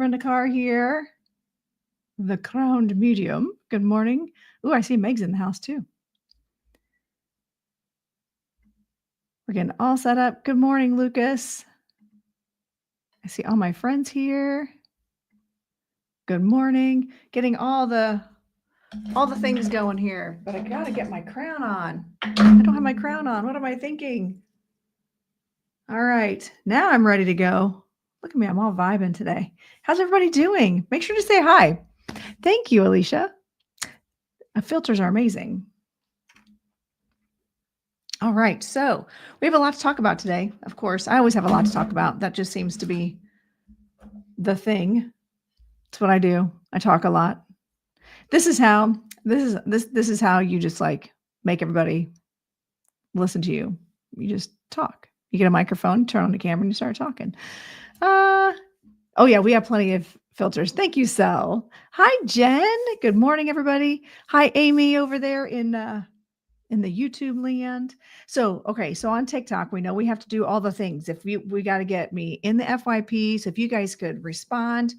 Brenda Carr here, the crowned medium. Good morning. Ooh, I see Meg's in the house too. We're getting all set up. Good morning, Lucas. I see all my friends here. Good morning. Getting all the things going here, but I gotta get my crown on. I don't have my crown on. What am I thinking? All right, now I'm ready to go. Look at me, I'm all vibing today. How's everybody doing? Make sure to say hi. Thank you, Alicia. Filters are amazing. All right, so we have a lot to talk about today. Of course, I always have a lot to talk about. That just seems to be the thing. It's what I do. I talk a lot. This is how you just like make everybody listen to you. You just talk. You get a microphone, turn on the camera, and you start talking. Oh yeah, we have plenty of filters. Thank you, Sel. Hi, Jen. Good morning, everybody. Hi, Amy over there in the YouTube land. So on TikTok, we know we have to do all the things. If we got to get me in the FYP. So if you guys could respond,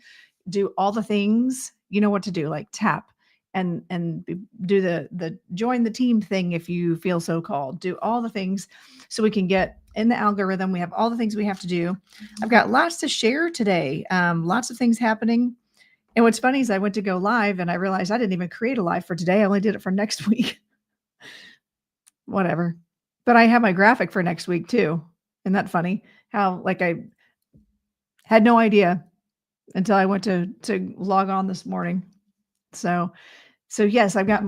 do all the things, you know what to do, like tap and do the join the team thing if you feel so called. Do all the things so we can get in the algorithm. We have all the things we have to do. I've got lots to share today. Lots of things happening. And what's funny is I went to go live and I realized I didn't even create a live for today. I only did it for next week. Whatever. But I have my graphic for next week too. Isn't that funny? How like I had no idea until I went to log on this morning. So yes, I've got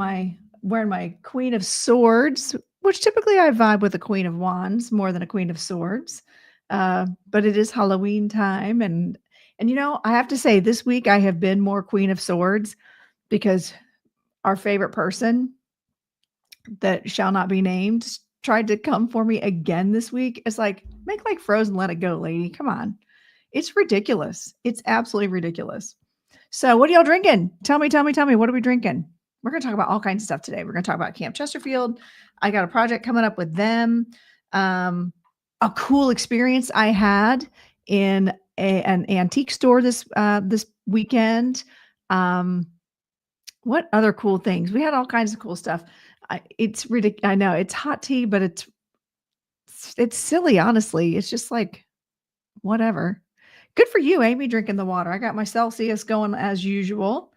wearing my Queen of Swords, which typically I vibe with a Queen of Wands more than a Queen of Swords. But it is Halloween time. And you know, I have to say this week I have been more Queen of Swords because our favorite person that shall not be named tried to come for me again this week. It's like, make like Frozen, let it go, lady. Come on. It's ridiculous. It's absolutely ridiculous. So what are y'all drinking? Tell me. What are we drinking? We're going to talk about all kinds of stuff today. We're going to talk about Camp Chesterfield. I got a project coming up with them. A cool experience I had in an antique store this weekend. What other cool things? We had all kinds of cool stuff. It's ridiculous. I know it's hot tea, but it's silly. Honestly, it's just like whatever. Good for you, Amy, drinking the water. I got my Celsius going as usual.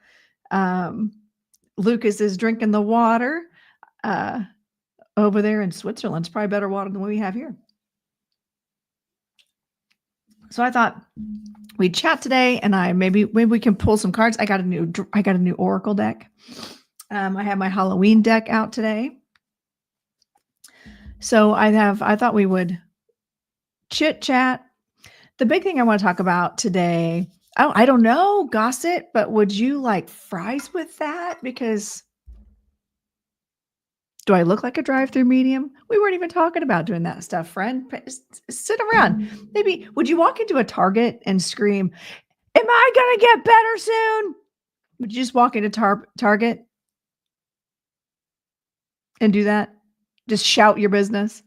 Lucas is drinking the water over there in Switzerland. It's probably better water than what we have here. So I thought we'd chat today, and maybe we can pull some cards. I got a new Oracle deck. I have my Halloween deck out today. So I thought we would chit chat. The big thing I want to talk about today, I don't know, gossip, but would you like fries with that? Because do I look like a drive-through medium? We weren't even talking about doing that stuff, friend. Sit around. Maybe, would you walk into a Target and scream, am I going to get better soon? Would you just walk into Target and do that? Just shout your business?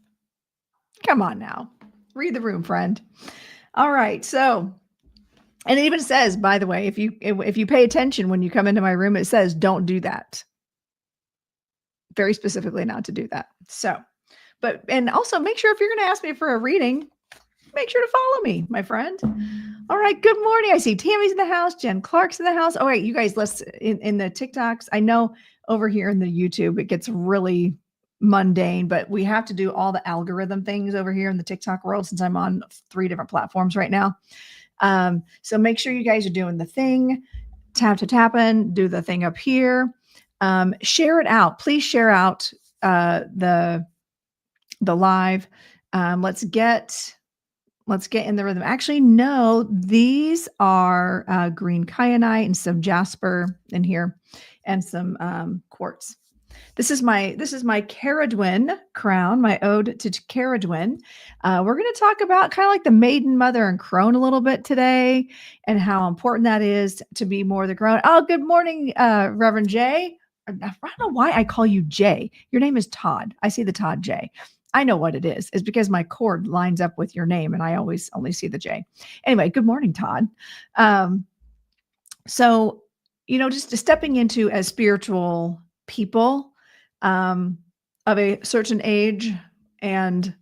Come on now. Read the room, friend. All right. So, and it even says, by the way, if you pay attention when you come into my room, it says, don't do that. Very specifically not to do that. So, and also make sure if you're going to ask me for a reading, make sure to follow me, my friend. All right. Good morning. I see Tammy's in the house. Jen Clark's in the house. All right. You guys, let's in the TikToks. I know over here in the YouTube, it gets really mundane, but we have to do all the algorithm things over here in the TikTok world since I'm on 3 different platforms right now. So make sure you guys are doing the thing, tapping, do the thing up here. Share it out. Please share out the live. Let's get in the rhythm. Actually, no, these are green kyanite and some jasper in here and some quartz. This is my Caradwyn crown, my ode to Caradwyn. We're going to talk about kind of like the maiden, mother, and crone a little bit today and how important that is to be more the crone. Oh, good morning, Reverend Jay. I don't know why I call you Jay. Your name is Todd. I see the Todd J. I know what it is. It's because my cord lines up with your name and I always only see the J. Anyway, good morning, Todd. So, just stepping into as spiritual people, um, of a certain age and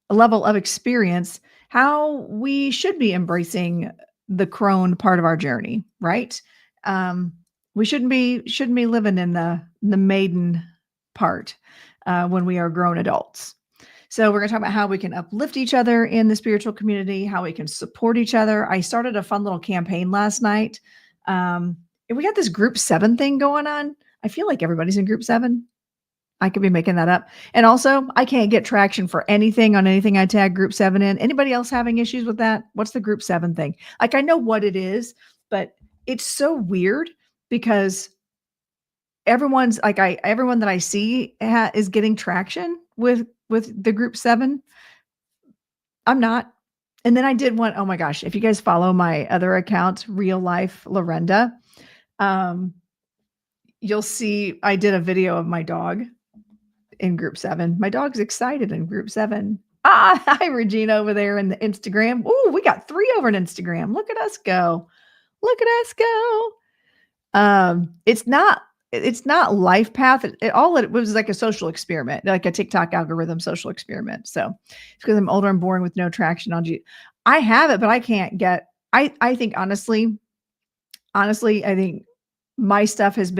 a level of experience, how we should be embracing the crone part of our journey, right? Um, we shouldn't be living in the maiden part when we are grown adults. So we're going to talk about how we can uplift each other in the spiritual community, how we can support each other. I started a fun little campaign last night. And we got this group 7 thing going on. I feel like everybody's in group 7. I could be making that up. And also, I can't get traction for anything on anything I tag group 7 in. Anybody else having issues with that? What's the group 7 thing? Like, I know what it is, but it's so weird because everyone that I see is getting traction with the group 7. I'm not. And then I did one. Oh my gosh, if you guys follow my other account, Real Life Lorenda, um, you'll see I did a video of my dog in group 7. My dog's excited in group 7. Hi, Regina over there in the Instagram. Ooh, we got 3 over on Instagram. Look at us go. Look at us go. It's not life path. It was like a social experiment, like a TikTok algorithm social experiment. So it's because I'm older and boring with no traction on G. I have it, but I can't get. I think honestly, I think my stuff has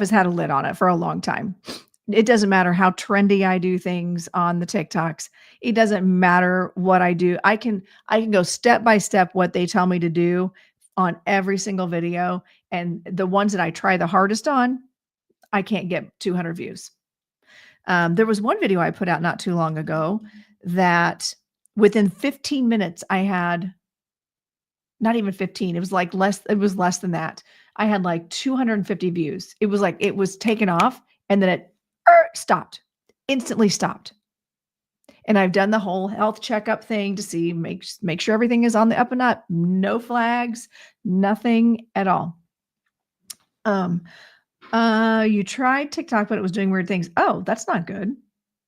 had a lid on it for a long time. It doesn't matter how trendy I do things on the TikToks. It doesn't matter what I do. I can go step by step what they tell me to do on every single video. And the ones that I try the hardest on, I can't get 200 views. There was one video I put out not too long ago that within 15 minutes, I had not even 15. It was less than that. I had like 250 views. It was taken off and then it stopped, instantly stopped. And I've done the whole health checkup thing to see, make sure everything is on the up and up, no flags, nothing at all. You tried TikTok, but it was doing weird things. Oh, that's not good.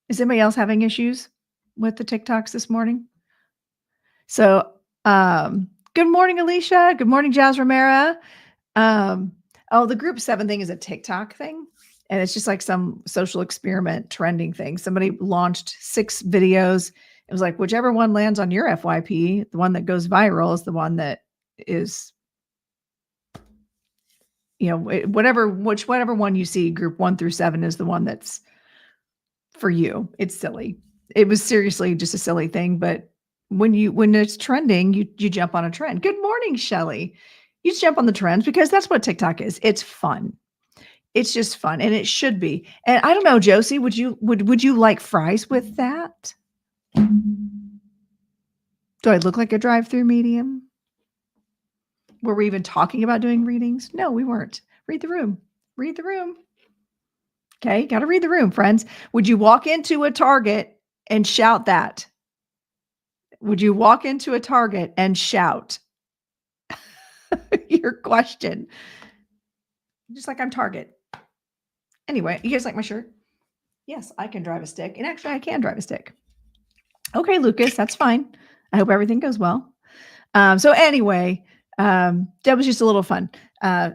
Is anybody else having issues with the TikToks this morning? So, good morning, Alicia. Good morning, Jazz Romero. The group 7 thing is a TikTok thing. And it's just like some social experiment trending thing. Somebody launched 6 videos. It was like, whichever one lands on your FYP, the one that goes viral is the one that is, whatever one you see, group 1 through 7 is the one that's for you. It's silly. It was seriously just a silly thing. But when it's trending, you jump on a trend. Good morning, Shelly. You just jump on the trends because that's what TikTok is. It's fun. It's just fun, and it should be. And I don't know, Josie, would you like fries with that? Do I look like a drive-through medium? Were we even talking about doing readings? No, we weren't. Read the room. Read the room. Okay, got to read the room, friends. Would you walk into a Target and shout that? Would you walk into a Target and shout your question? Just like I'm Target. Anyway, you guys like my shirt? Yes, I can drive a stick. And actually, I can drive a stick. Okay, Lucas, that's fine. I hope everything goes well. So anyway, that was just a little fun.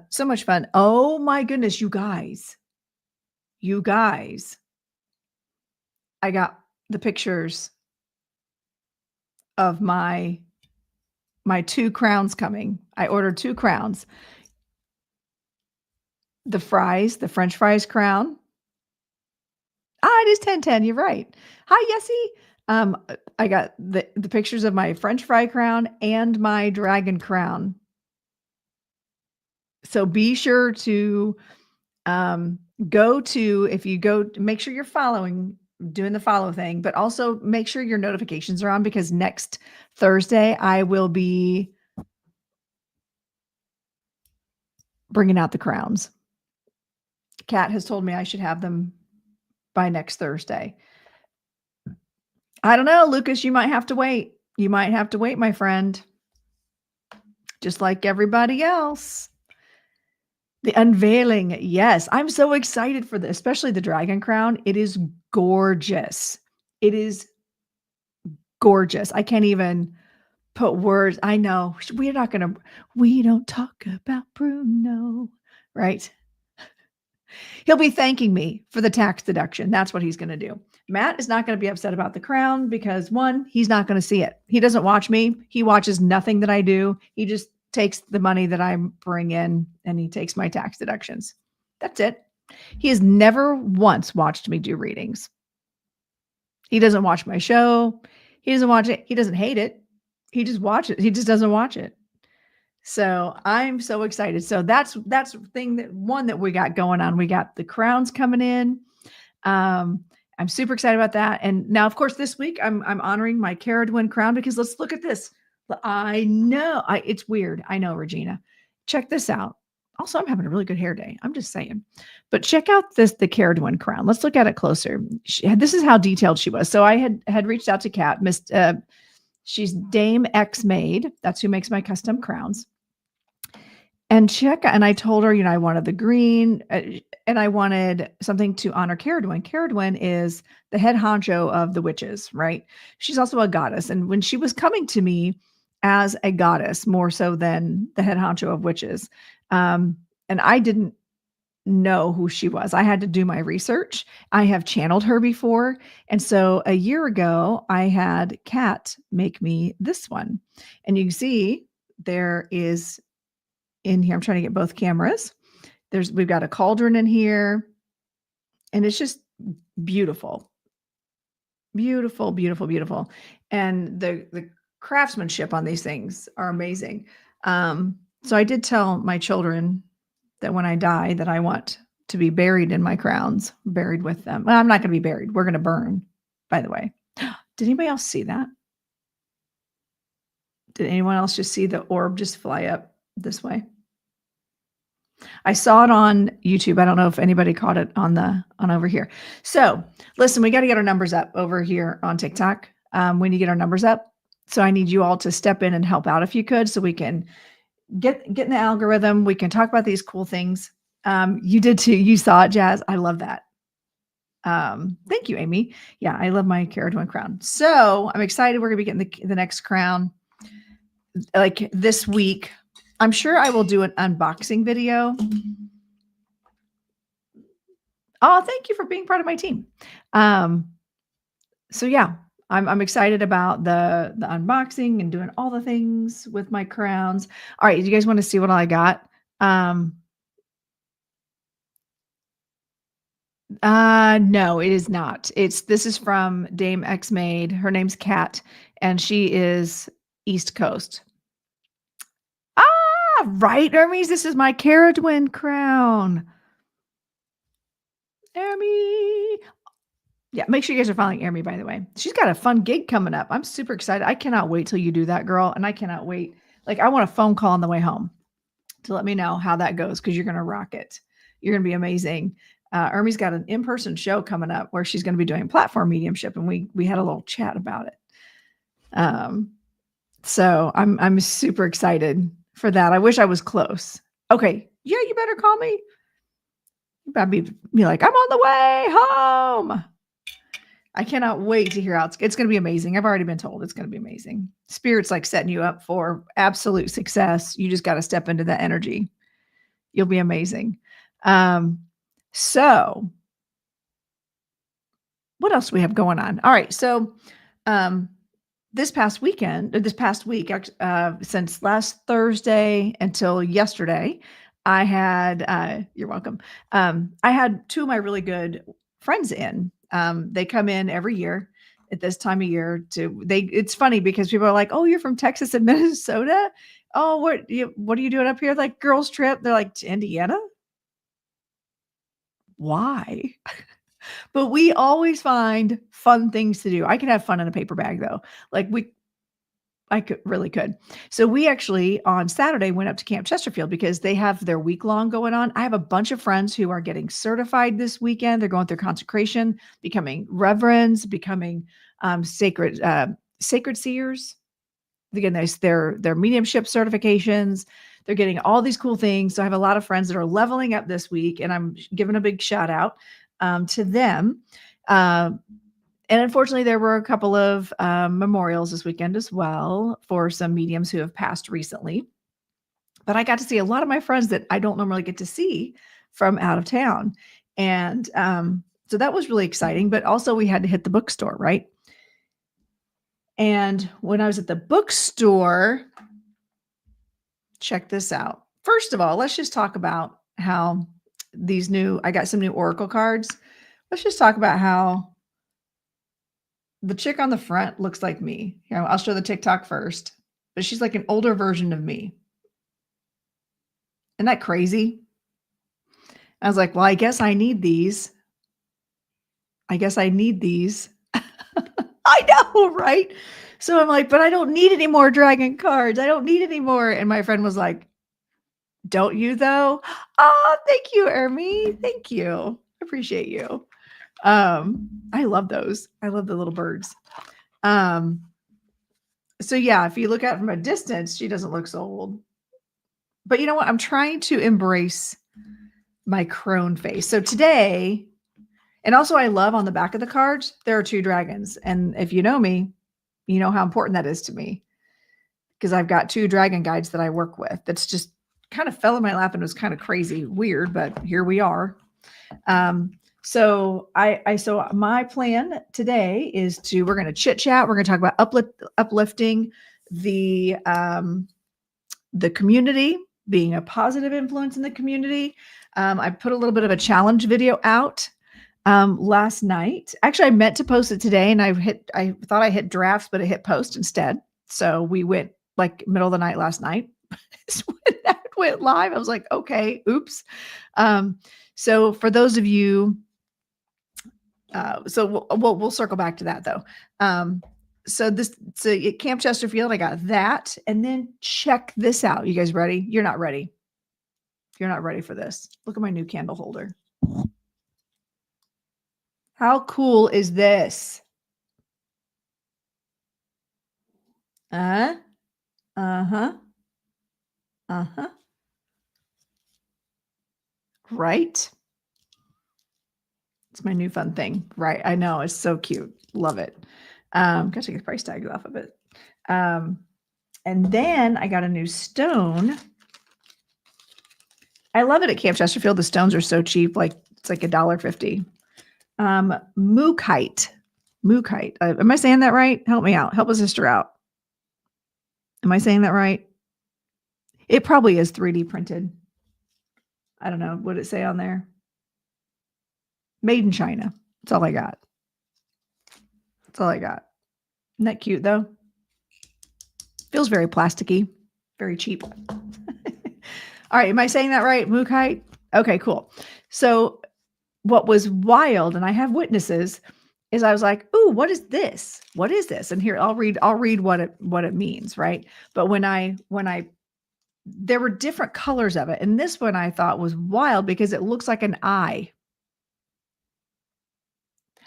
So much fun. Oh my goodness, you guys. I got the pictures of my 2 crowns coming. I ordered 2 crowns. The French fries crown. It is 1010. You're right. Hi, Yessie. I got the pictures of my French fry crown and my dragon crown. So be sure to if you go, make sure you're doing the follow thing, but also make sure your notifications are on because next Thursday I will be bringing out the crowns. Kat has told me I should have them by next Thursday. I don't know, Lucas, you might have to wait. You might have to wait, my friend. Just like everybody else. The unveiling. Yes, I'm so excited for this, especially the dragon crown. It is gorgeous. It is gorgeous. I can't even put words. I know we're not going to, we don't talk about Bruno, right? He'll be thanking me for the tax deduction. That's what he's going to do. Matt is not going to be upset about the crown because one, he's not going to see it. He doesn't watch me. He watches nothing that I do. He just takes the money that I bring in and he takes my tax deductions. That's it. He has never once watched me do readings. He doesn't watch my show. He doesn't watch it. He doesn't hate it. He just watches it. He just doesn't watch it. So I'm so excited. So that's thing that one that we got going on. We got the crowns coming in. I'm super excited about that. And now, of course, this week I'm honoring my Caradwin crown because let's look at this. I know it's weird. I know, Regina. Check this out. Also, I'm having a really good hair day. I'm just saying. But check out the Caradwin crown. Let's look at it closer. This is how detailed she was. So I had reached out to Kat. She's Dame X Made. That's who makes my custom crowns. And I told her, I wanted the green and I wanted something to honor Caradwin. Caradwin is the head honcho of the witches, right? She's also a goddess. And when she was coming to me as a goddess, more so than the head honcho of witches, and I didn't know who she was. I had to do my research. I have channeled her before. And so a year ago, I had Kat make me this one. And you can see there is in here, I'm trying to get both cameras. We've got a cauldron in here. And it's just beautiful. Beautiful, beautiful, beautiful. And the craftsmanship on these things are amazing. So I did tell my children that when I die, that I want to be buried in my crowns, buried with them. Well, I'm not going to be buried. We're going to burn, by the way. Did anybody else see that? Did anyone else just see the orb just fly up this way? I saw it on YouTube. I don't know if anybody caught it on over here. So listen, we got to get our numbers up over here on TikTok. We need to get our numbers up. So I need you all to step in and help out if you could, so we can get in the algorithm. We can talk about these cool things. You did too. You saw it, Jazz. I love that. Thank you, Amy. Yeah, I love my Caradwin crown. So I'm excited. We're gonna be getting the next crown like this week. I'm sure I will do an unboxing video. Oh, thank you for being part of my team. So yeah, I'm excited about the unboxing and doing all the things with my crowns. All right, you guys want to see what I got? No, it is not. This is from Dame X Made. Her name's Kat, and she is East Coast. Right, Hermes. This is my Caradwin crown. Hermes. Yeah, make sure you guys are following Amy, by the way. She's got a fun gig coming up. I'm super excited. I cannot wait till you do that, girl. And I cannot wait. Like, I want a phone call on the way home to let me know how that goes, because you're going to rock it. You're going to be amazing. Ermie's got an in-person show coming up where she's going to be doing platform mediumship, and we had a little chat about it. So I'm super excited for that. I wish I was close. Okay. Yeah, you better call me. You better be like, I'm on the way home. I cannot wait to hear how it's going to be amazing. I've already been told it's going to be amazing. Spirit's like setting you up for absolute success. You just got to step into that energy. You'll be amazing. So what else do we have going on? All right. So, this past week, since last Thursday until yesterday, I had, you're welcome. I had two of my really good friends in. They come in every year at this time of year it's funny because people are like, oh, you're from Texas and Minnesota. Oh, what are you doing up here? Like, girls trip. They're like, to Indiana. Why? But we always find fun things to do. I can have fun in a paper bag though. I really could. So we actually on Saturday went up to Camp Chesterfield because they have their week long going on. I have a bunch of friends who are getting certified this weekend. They're going through consecration, becoming reverends, becoming sacred seers. Again, their mediumship certifications. They're getting all these cool things. So I have a lot of friends that are leveling up this week, and I'm giving a big shout out to them. And unfortunately, there were a couple of memorials this weekend as well for some mediums who have passed recently. But I got to see a lot of my friends that I don't normally get to see from out of town. And so that was really exciting. But also, we had to hit the bookstore, right? And when I was at the bookstore, check this out. First of all, let's just talk about how I got some new Oracle cards. Let's just talk about how the chick on the front looks like me. Here, I'll show the TikTok first, but she's like an older version of me. Isn't that crazy? I was like, well, I guess I need these. I know, right? So I'm like, but I don't need any more dragon cards. I don't need any more. And my friend was like, don't you though? Oh, thank you, Ermi. Thank you. Appreciate you. I love those. I love the little birds. So yeah, if you look at it from a distance, she doesn't look so old. But you know what? I'm trying to embrace my crone face. So today, and also I love on the back of the cards, there are 2 dragons. And if you know me, you know how important that is to me, because I've got 2 dragon guides that I work with. That's just kind of fell in my lap and was kind of crazy, weird, but here we are. So my plan today is we're going to chit chat. We're going to talk about uplifting the community, being a positive influence in the community. I put a little bit of a challenge video out last night. Actually, I meant to post it today, and I thought I hit drafts, but it hit post instead. So we went like middle of the night last night. So when that went live, I was like, okay, oops. So for those of you, so we'll circle back to that though. So at Camp Chesterfield, I got that. And then check this out. You guys ready? You're not ready. You're not ready for this. Look at my new candle holder. How cool is this? Uh-huh. Right? It's my new fun thing. Right. I know. It's so cute. Love it. Gotta take the price tags off of it. And then I got a new stone. I love it at Camp Chesterfield. The stones are so cheap. Like it's like $1.50. Mookaite. Am I saying that right? Help me out. Help a sister out. Am I saying that right? It probably is 3D printed. I don't know. What did it say on there? Made in China. That's all I got. Isn't that cute though? Feels very plasticky, very cheap. All right. Am I saying that right? Mookaite? Okay, cool. So what was wild, and I have witnesses, is I was like, ooh, what is this? What is this? And here, I'll read what it means, right? But when I there were different colors of it. And this one I thought was wild because it looks like an eye.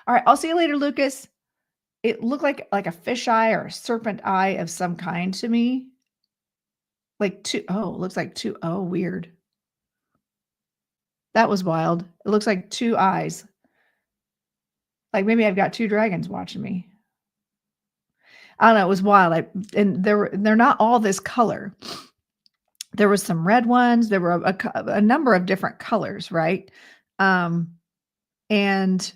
All right. I'll see you later, Lucas. It looked like a fish eye or a serpent eye of some kind to me. Like it looks like 2. Oh, weird. That was wild. It looks like 2 eyes. Like maybe I've got 2 dragons watching me. I don't know. It was wild. They're not all this color. There was some red ones. There were a number of different colors, right? And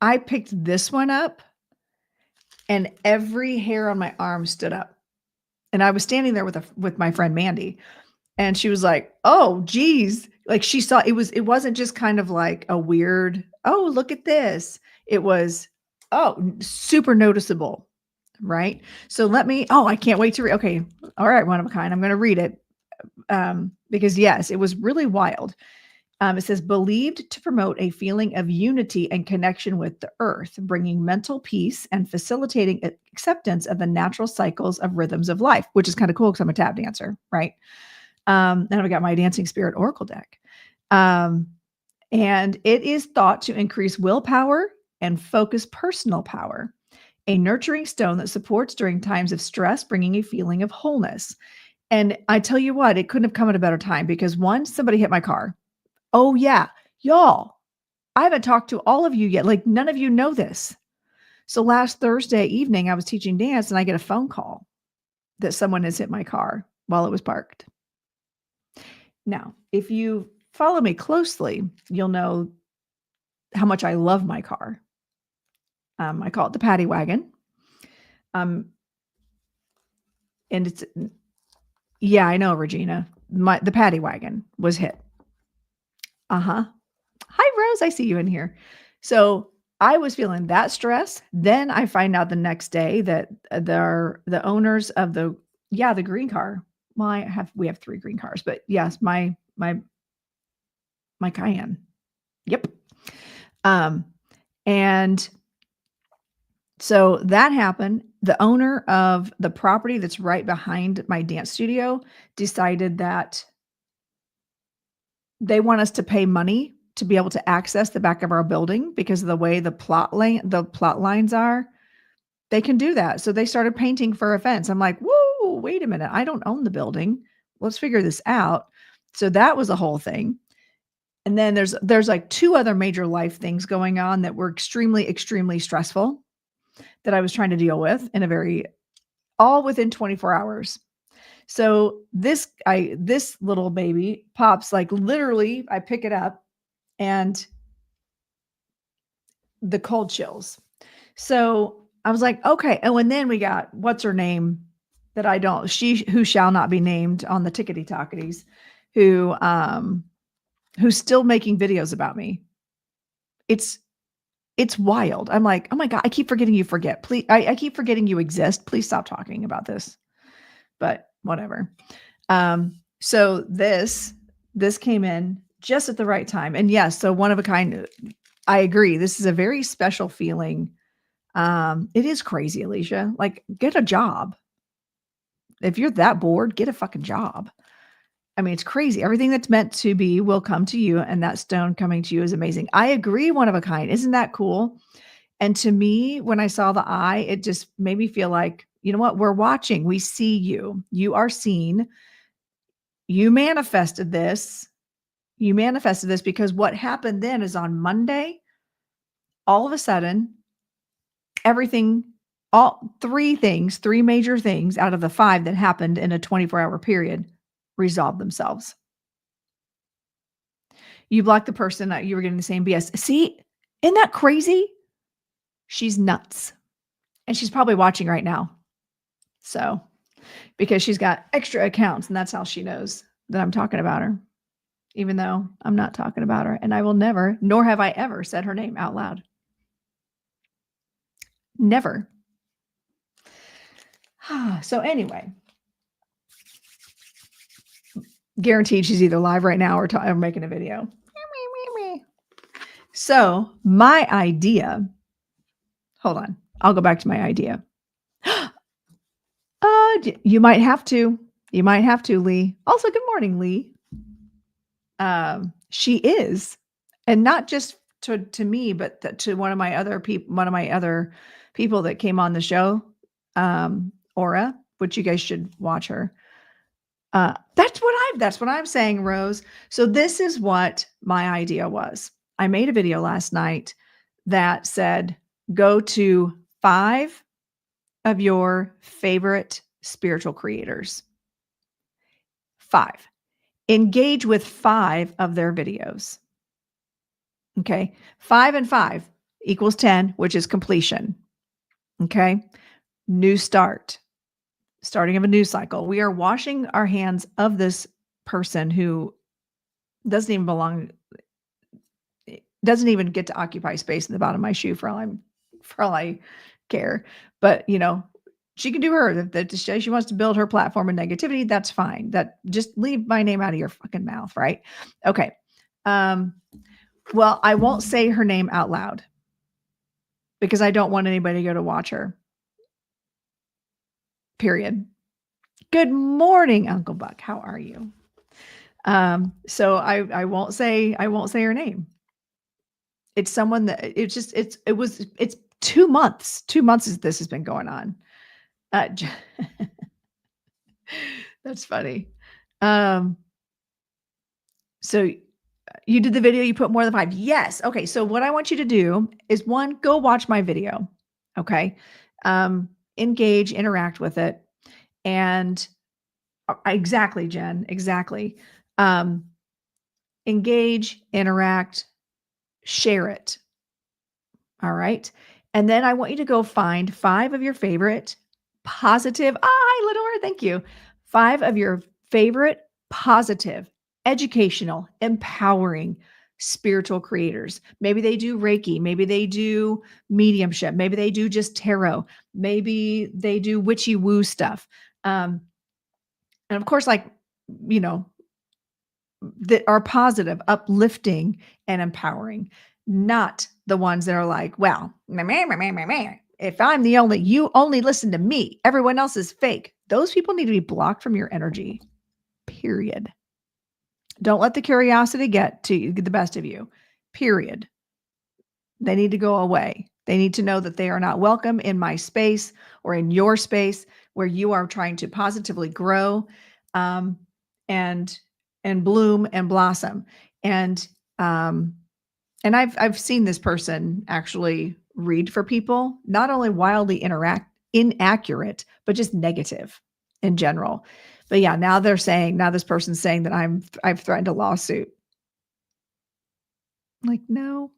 I picked this one up, and every hair on my arm stood up. And I was standing there with my friend Mandy, and she was like, "Oh, geez!" Like she saw it wasn't just kind of like a weird, "Oh, look at this." It was, super noticeable, right? So I can't wait to read. Okay, all right, one of a kind. I'm going to read it because yes, it was really wild. It says, believed to promote a feeling of unity and connection with the earth, bringing mental peace and facilitating acceptance of the natural cycles of rhythms of life, which is kind of cool because I'm a tap dancer, right? And I've got my Dancing Spirit Oracle deck. And it is thought to increase willpower and focus personal power, a nurturing stone that supports during times of stress, bringing a feeling of wholeness. And I tell you what, it couldn't have come at a better time because somebody hit my car. Oh yeah, y'all, I haven't talked to all of you yet. Like, none of you know this. So last Thursday evening, I was teaching dance and I get a phone call that someone has hit my car while it was parked. Now, if you follow me closely, you'll know how much I love my car. I call it the paddy wagon. Um, and it's yeah, I know, Regina. The paddy wagon was hit. Uh-huh. Hi, Rose. I see you in here. So I was feeling that stress. Then I find out the next day that they're the owners of the green car. Well, we have 3 green cars, but yes, my Cayenne. Yep. Um, and so that happened. The owner of the property that's right behind my dance studio decided that they want us to pay money to be able to access the back of our building because of the way the plot lines are. They can do that. So they started painting for a fence. I'm like, whoa, wait a minute. I don't own the building. Let's figure this out. So that was a whole thing. And then there's like 2 other major life things going on that were extremely, extremely stressful that I was trying to deal with all within 24 hours. So this little baby pops, like, literally, I pick it up and the cold chills. So I was like, okay. Oh, and then we got what's her name she who shall not be named on the tickety talkities, who's still making videos about me. It's wild. I'm like, oh my God, I keep forgetting you forget. Please, I keep forgetting you exist. Please stop talking about this. But whatever. So this came in just at the right time. And yes, so one of a kind. I agree. This is a very special feeling. It is crazy, Alicia. Like, get a job. If you're that bored, get a fucking job. I mean, it's crazy. Everything that's meant to be will come to you, and that stone coming to you is amazing. I agree, one of a kind. Isn't that cool? And to me, when I saw the eye, it just made me feel like, you know what? We're watching. We see you. You are seen. You manifested this. You manifested this because what happened then is on Monday, all of a sudden, everything, all 3 things, 3 major things out of the 5 that happened in a 24-hour period resolved themselves. You blocked the person that you were getting the same BS. See, isn't that crazy? She's nuts. And she's probably watching right now. So, because she's got extra accounts and that's how she knows that I'm talking about her, even though I'm not talking about her. And I will never, nor have I ever said her name out loud. Never. So anyway, guaranteed she's either live right now or making a video. So my idea, hold on, I'll go back to my idea. You might have to. You might have to, Lee. Also, good morning, Lee. She is, and not just to me, but to one of my other people that came on the show, Aura, which you guys should watch her. That's what I'm saying, Rose. So this is what my idea was. I made a video last night that said, go to 5 of your favorite spiritual creators. 5. Engage with 5 of their videos. Okay. 5 and 5 equals 10, which is completion. Okay. New start. Starting of a news cycle. We are washing our hands of this person who doesn't even get to occupy space in the bottom of my shoe for all I care. But she can do her. That she wants to build her platform in negativity. That's fine. That just leave my name out of your fucking mouth, right? Okay. Well, I won't say her name out loud because I don't want anybody to go to watch her. Period. Good morning, Uncle Buck. How are you? So I won't say her name. It's someone that it's 2 months. 2 months as this has been going on. That's funny. So You did the video, you put more than 5. Yes. Okay. So what I want you to do is, one, go watch my video. Okay. Engage, interact with it. And exactly, Jen, exactly. Engage, interact, share it. All right. And then I want you to go find 5 of your favorite positive. Hi, Lenore. Thank you. 5 of your favorite positive, educational, empowering, spiritual creators. Maybe they do Reiki. Maybe they do mediumship. Maybe they do just tarot. Maybe they do witchy woo stuff. And of course, like, you know, that are positive, uplifting, and empowering, not the ones that are like, well, if I'm the only, you only listen to me, everyone else is fake. Those people need to be blocked from your energy, period. Don't let the curiosity get the best of you, period. They need to go away. They need to know that they are not welcome in my space or in your space where you are trying to positively grow, and bloom and blossom. And I've seen this person actually read for people, not only wildly inaccurate, but just negative in general. But yeah, now this person's saying that I've threatened a lawsuit. I'm like, no.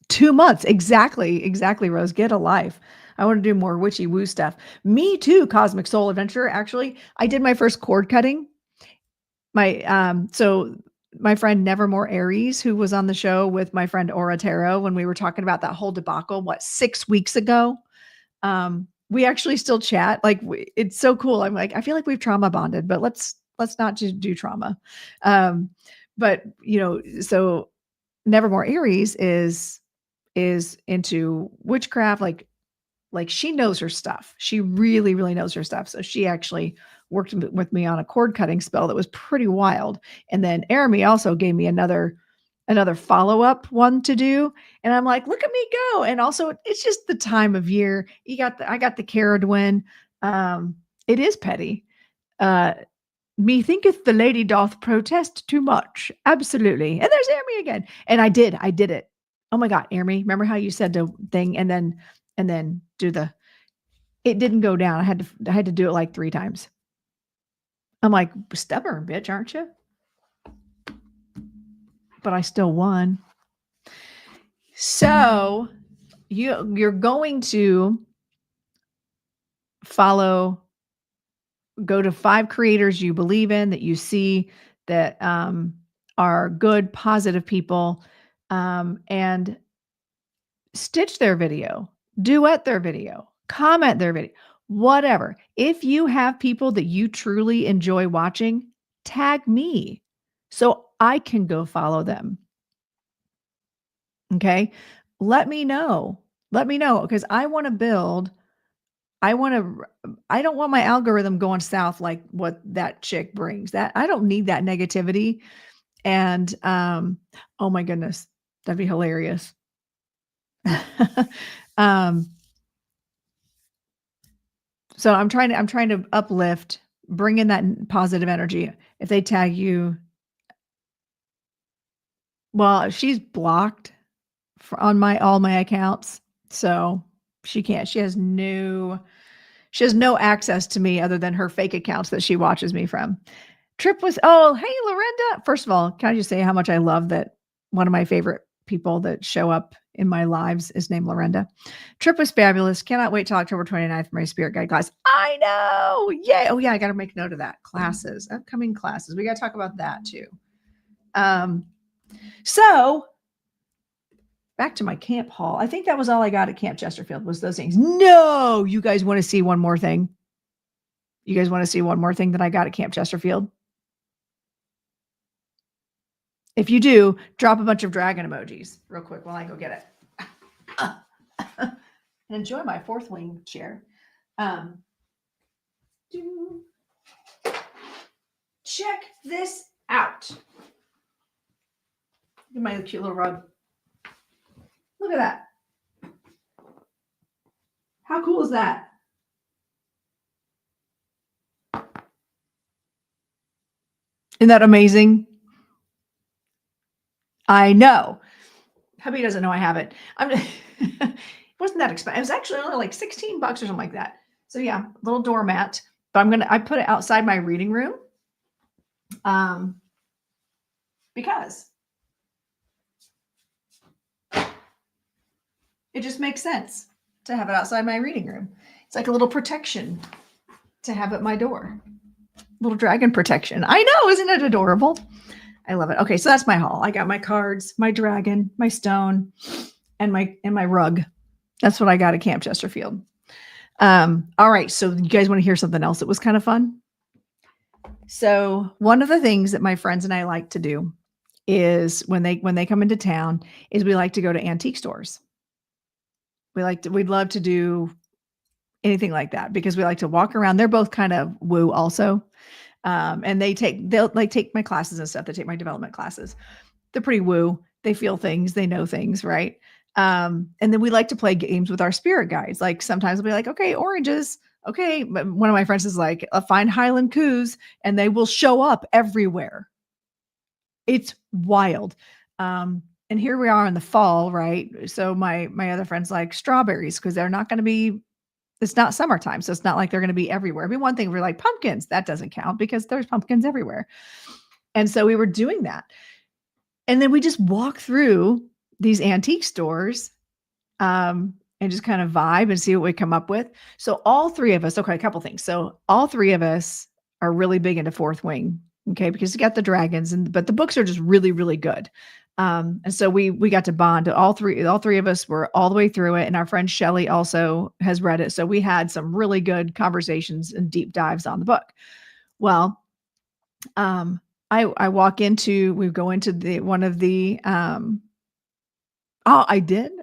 2 months. Exactly, Rose. Get a life. I want to do more witchy woo stuff. Me too, Cosmic Soul Adventure. Actually, I did my first cord cutting. So my friend Nevermore Aries, who was on the show with my friend Aura Tarot when we were talking about that whole debacle, 6 weeks ago? We actually still chat. Like, it's so cool. I'm like, I feel like we've trauma bonded, but let's not just do trauma. But so Nevermore Aries is into witchcraft, like she knows her stuff. She really, really knows her stuff. So she actually worked with me on a cord cutting spell that was pretty wild. And then Arami also gave me another follow-up one to do. And I'm like, look at me go. And also it's just the time of year. I got the Caradwin. It is petty. Me thinketh the lady doth protest too much. Absolutely. And there's Arami again. And I did it. Oh my God, Arami, remember how you said the thing and then do it didn't go down. I had to do it like 3 times. I'm like, stubborn bitch, aren't you? But I still won. So you're going to go to 5 creators you believe in, that you see that are good, positive people, and stitch their video, duet their video, comment their video, whatever. If you have people that you truly enjoy watching, tag me so I can go follow them. Okay. Let me know because I want to build. I don't want my algorithm going south like what that chick brings. That I don't need that negativity. And oh my goodness, that'd be hilarious. So I'm trying to uplift, bring in that positive energy. If they tag you, well, she's blocked on all my accounts, so she can't. She has no access to me other than her fake accounts that she watches me from. Trip was, oh, hey, Lorinda. First of all, can I just say how much I love that one of my favorite people that show up in my lives is named Lorinda. Trip was fabulous. Cannot wait till October 29th for my spirit guide class. I know. Yay. Oh yeah, I got to make note of that. Classes, upcoming classes. We got to talk about that too. So back to my camp haul. I think that was all I got at Camp Chesterfield was those things. No, you guys want to see one more thing? You guys want to see one more thing that I got at Camp Chesterfield? If you do, drop a bunch of dragon emojis real quick while I go get it. And enjoy my 4th wing chair. Check this out. Look at my cute little rug. Look at that. How cool is that? Isn't that amazing? I know. Hubby doesn't know I have it. It wasn't that expensive. It was actually only like 16 bucks or something like that. So yeah, little doormat. But I put it outside my reading room. Um, because it just makes sense to have it outside my reading room. It's like a little protection to have at my door. Little dragon protection. I know, isn't it adorable? I love it. Okay, so that's my haul. I got my cards, my dragon, my stone, and my rug. That's what I got at Camp Chesterfield. All right, so you guys want to hear something else that was kind of fun? So one of the things that my friends and I like to do is when they come into town is we like to go to antique stores. We'd love to do anything like that because we like to walk around. They're both kind of woo also. And they'll like take my classes and stuff. They take my development classes. They're pretty woo. They feel things, they know things, right? And then we like to play games with our spirit guides. Like sometimes we'll be like, okay, oranges. Okay. But one of my friends is like, find Highland Coos, and they will show up everywhere. It's wild. And here we are in the fall, right? So my other friends like strawberries because they're not going to be, it's not summertime. So it's not like they're going to be everywhere. I mean, one thing we're like pumpkins, that doesn't count because there's pumpkins everywhere. And so we were doing that. And then we just walk through these antique stores and just kind of vibe and see what we come up with. So all three of us, okay, a couple things. So all three of us are really big into Fourth Wing, okay, because you got the dragons, but the books are just really, really good. And so we got to bond. All three of us were all the way through it, and our friend Shelly also has read it. So we had some really good conversations and deep dives on the book. Well, I walk into, we go into one of the oh, I did.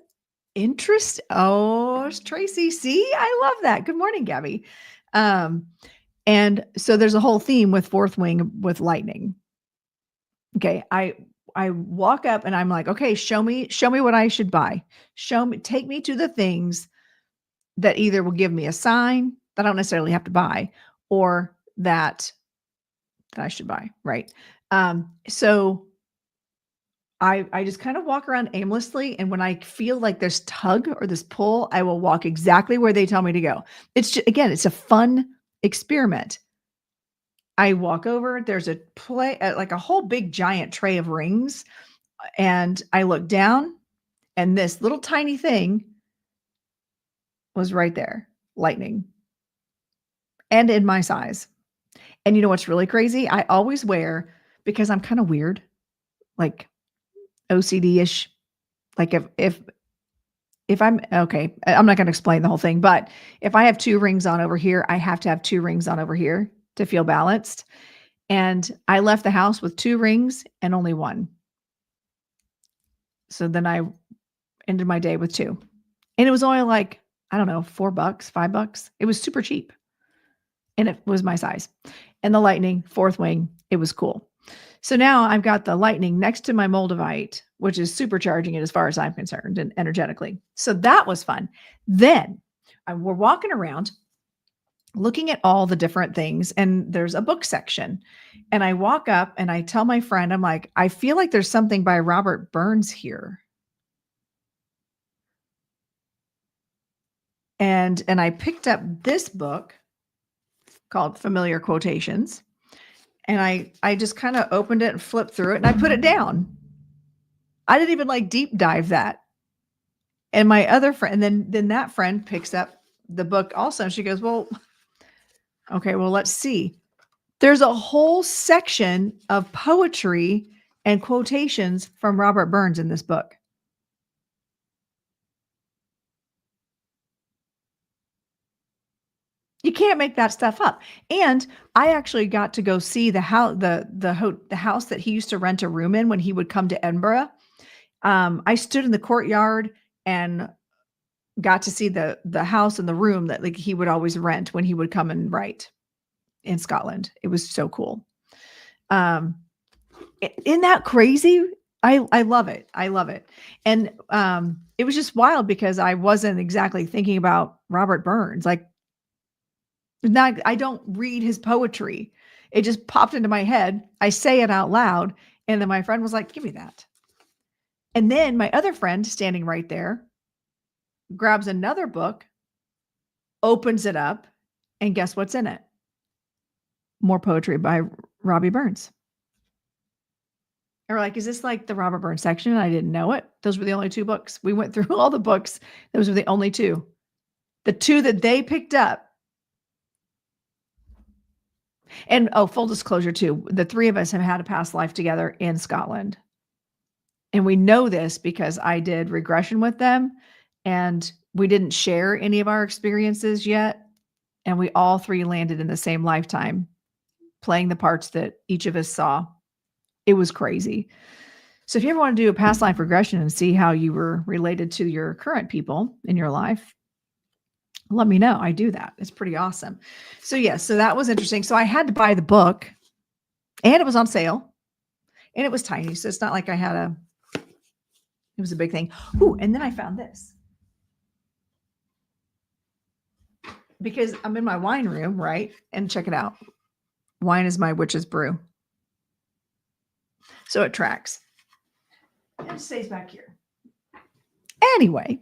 Interest. Oh, Tracy. See, I love that. Good morning, Gabby. And so there's a whole theme with Fourth Wing with lightning. Okay, I walk up and I'm like, okay, show me what I should buy. Take me to the things that either will give me a sign that I don't necessarily have to buy, or that I should buy, right? So I just kind of walk around aimlessly, and when I feel like there's tug or this pull, I will walk exactly where they tell me to go. It's just, again, it's a fun experiment. I walk over, there's a like a whole big giant tray of rings, and I look down, and this little tiny thing was right there, lightning, and in my size. And you know what's really crazy? I always wear, because I'm kind of weird, like OCD-ish. Like if I'm okay, I'm not going to explain the whole thing, but if I have 2 rings on over here, I have to have 2 rings on over here to feel balanced. And I left the house with 2 rings and only 1. So then I ended my day with 2. And it was only like, I don't know, $4, $5. It was super cheap. And it was my size. And the lightning, Fourth Wing, it was cool. So now I've got the lightning next to my Moldavite, which is supercharging it as far as I'm concerned and energetically. So that was fun. Then we're walking around looking at all the different things, and there's a book section. And I walk up and I tell my friend, I'm like, I feel like there's something by Robert Burns here. And I picked up this book called Familiar Quotations. And I just kind of opened it and flipped through it, and I put it down. I didn't even like deep dive that. And my other friend, and then that friend picks up the book also. And she goes, well, okay, well, let's see. There's a whole section of poetry and quotations from Robert Burns in this book. You can't make that stuff up. And I actually got to go see the house, the house that he used to rent a room in when he would come to Edinburgh. I stood in the courtyard and got to see the house and the room that like he would always rent when he would come and write in Scotland. It was so cool. Isn't that crazy? I love it. I love it. And it was just wild because I wasn't exactly thinking about Robert Burns. Like, I don't read his poetry. It just popped into my head. I say it out loud. And then my friend was like, give me that. And then my other friend standing right there grabs another book, opens it up, and guess what's in it? More poetry by Robbie Burns. And we're like, is this like the Robert Burns section? I didn't know it. Those were the only 2 books. We went through all the books. Those were the only 2. The 2 that they picked up. And full disclosure too, the 3 of us have had a past life together in Scotland. And we know this because I did regression with them and we didn't share any of our experiences yet. And we all 3 landed in the same lifetime, playing the parts that each of us saw. It was crazy. So if you ever want to do a past life regression and see how you were related to your current people in your life, let me know. I do that. It's pretty awesome. So yes, so that was interesting. So I had to buy the book and it was on sale and it was tiny. So it's not like I had it was a big thing. Ooh, and then I found this. Because I'm in my wine room, right? And check it out. Wine is my witch's brew. So it tracks. And it stays back here. Anyway,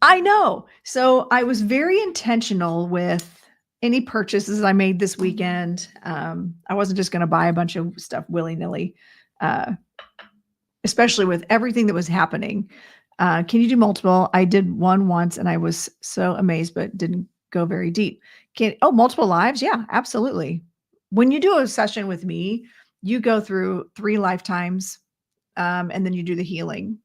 I know. So I was very intentional with any purchases I made this weekend. I wasn't just going to buy a bunch of stuff willy-nilly, especially with everything that was happening. Can you do multiple? I did one once and I was so amazed, but didn't go very deep. Multiple lives? Yeah, absolutely. When you do a session with me, you go through 3 lifetimes, and then you do the healing.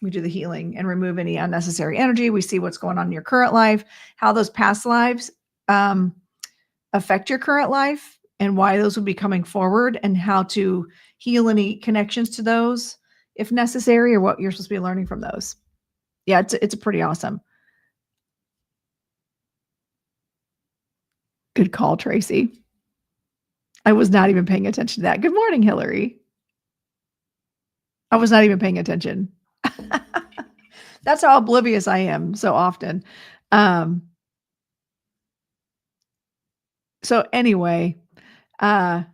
We do the healing and remove any unnecessary energy. We see what's going on in your current life, how those past lives affect your current life and why those would be coming forward and how to heal any connections to those if necessary or what you're supposed to be learning from those. Yeah, it's pretty awesome. Good call, Tracy. I was not even paying attention to that. Good morning, Hillary. I was not even paying attention. That's how oblivious I am so often. So anyway, what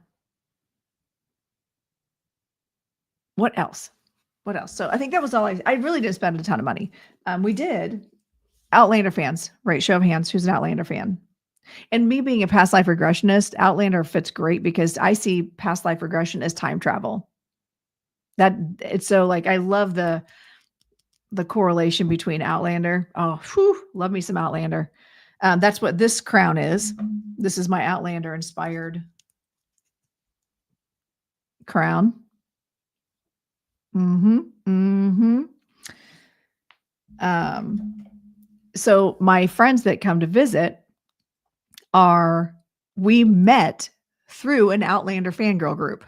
else? What else? So I think that was all I really didn't spend a ton of money. We did. Outlander fans, right? Show of hands. Who's an Outlander fan? And me being a past life regressionist, Outlander fits great because I see past life regression as time travel. It's so like, I love the correlation between Outlander. Oh, whew, love me some Outlander. That's what this crown is. This is my Outlander inspired crown. So my friends that come to visit we met through an Outlander fangirl group.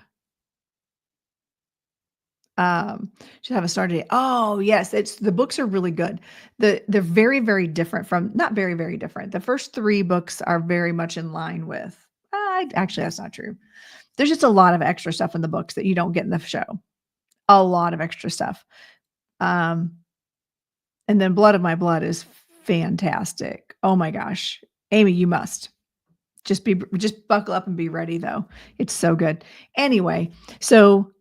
Should have a start date. Oh yes, the books are really good. They're very, very different not very, very different. The first 3 books are very much in line with, actually that's not true. There's just a lot of extra stuff in the books that you don't get in the show. A lot of extra stuff. And then Blood of My Blood is fantastic. Oh my gosh. Amy, you must. Just buckle up and be ready though. It's so good. Anyway, so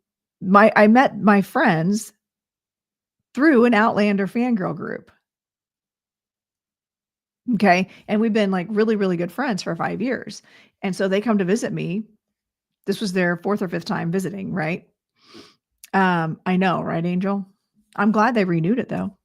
I met my friends through an Outlander fangirl group. Okay. And we've been like really, really good friends for 5 years. And so they come to visit me. This was their 4th or 5th time visiting, right? I know, right, Angel? I'm glad they renewed it though.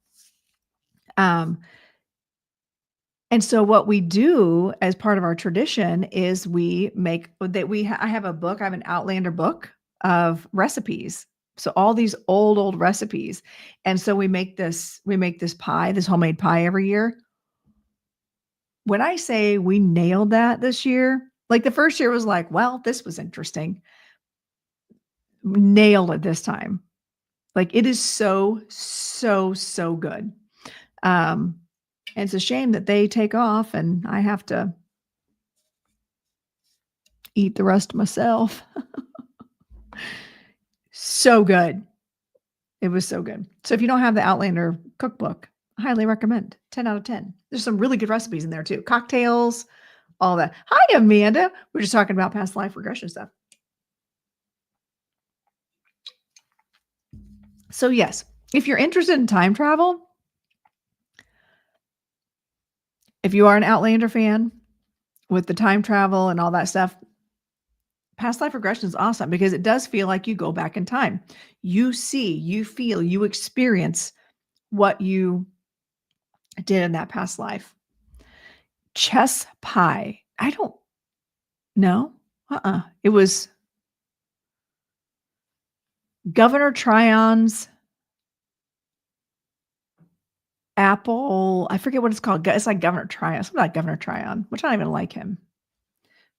And so what we do as part of our tradition is I have a book, I have an Outlander book of recipes. So all these old recipes. And so we make this pie, this homemade pie every year. When I say we nailed that this year, like the first year was like, well, this was interesting. We nailed it this time. Like it is so, so, so good. And it's a shame that they take off and I have to eat the rest myself. So good. It was so good. So if you don't have the Outlander cookbook, I highly recommend. 10 out of 10. There's some really good recipes in there too. Cocktails, all that. Hi, Amanda. We're just talking about past life regression stuff. So yes, if you're interested in time travel, if you are an Outlander fan with the time travel and all that stuff, past life regression is awesome because it does feel like you go back in time. You see, you feel, you experience what you did in that past life. Chess pie. I don't know. It was Governor Tryon's apple. I forget what it's called. It's like Governor Tryon. Something like Governor Tryon, which I don't even like him.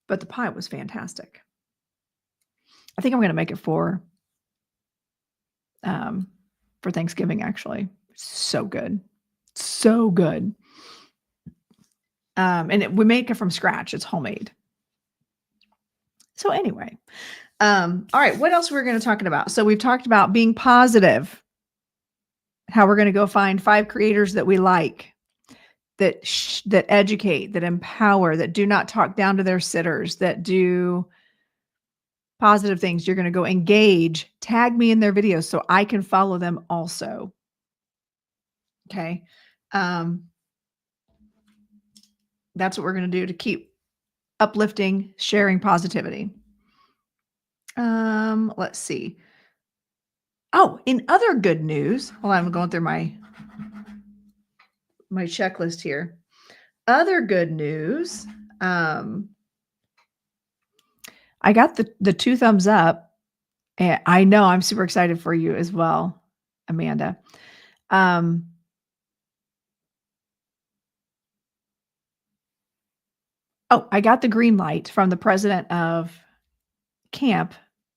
But the pie was fantastic. I think I'm going to make it for Thanksgiving, actually. So good. So good. And we make it from scratch. It's homemade. So anyway, all right, what else we're going to talk about? So we've talked about being positive, how we're going to go find 5 creators that we like, that educate, that empower, that do not talk down to their sitters, that do positive things. You're going to go engage, tag me in their videos so I can follow them also. Okay. That's what we're going to do to keep uplifting, sharing positivity. Let's see. Oh, in other good news, hold on, I'm going through my checklist here. Other good news. I got the 2 thumbs up, and I know I'm super excited for you as well, Amanda. I got the green light from the president of camp,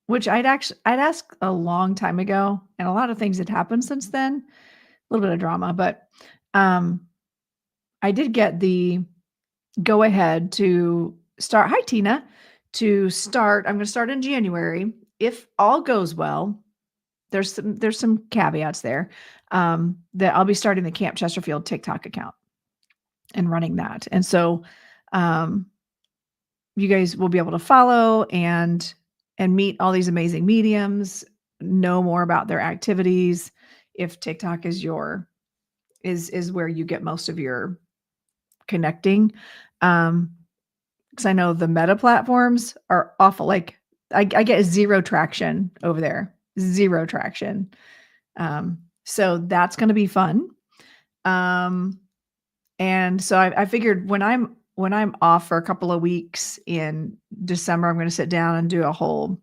which I'd asked a long time ago, and a lot of things had happened since then. A little bit of drama, but I did get the go ahead to start. Hi, Tina. To start, I'm going to start in January. If all goes well, there's some caveats there, that I'll be starting the Camp Chesterfield TikTok account and running that. And so you guys will be able to follow and meet all these amazing mediums, know more about their activities. If TikTok is is where you get most of your connecting. Because I know the Meta platforms are awful. Like I get 0 traction over there, 0 traction. So that's going to be fun. And so I figured when I'm off for a couple of weeks in December, I'm going to sit down and do a whole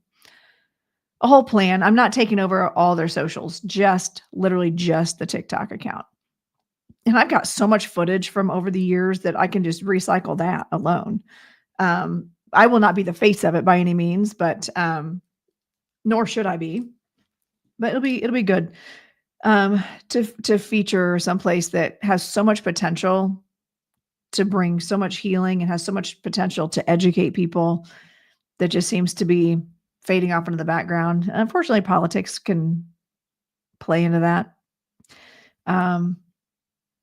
plan. I'm not taking over all their socials, literally just the TikTok account. And I've got so much footage from over the years that I can just recycle that alone. I will not be the face of it by any means, but nor should I be. But it'll be good to feature someplace that has so much potential to bring so much healing and has so much potential to educate people that just seems to be fading off into the background. And unfortunately, politics can play into that.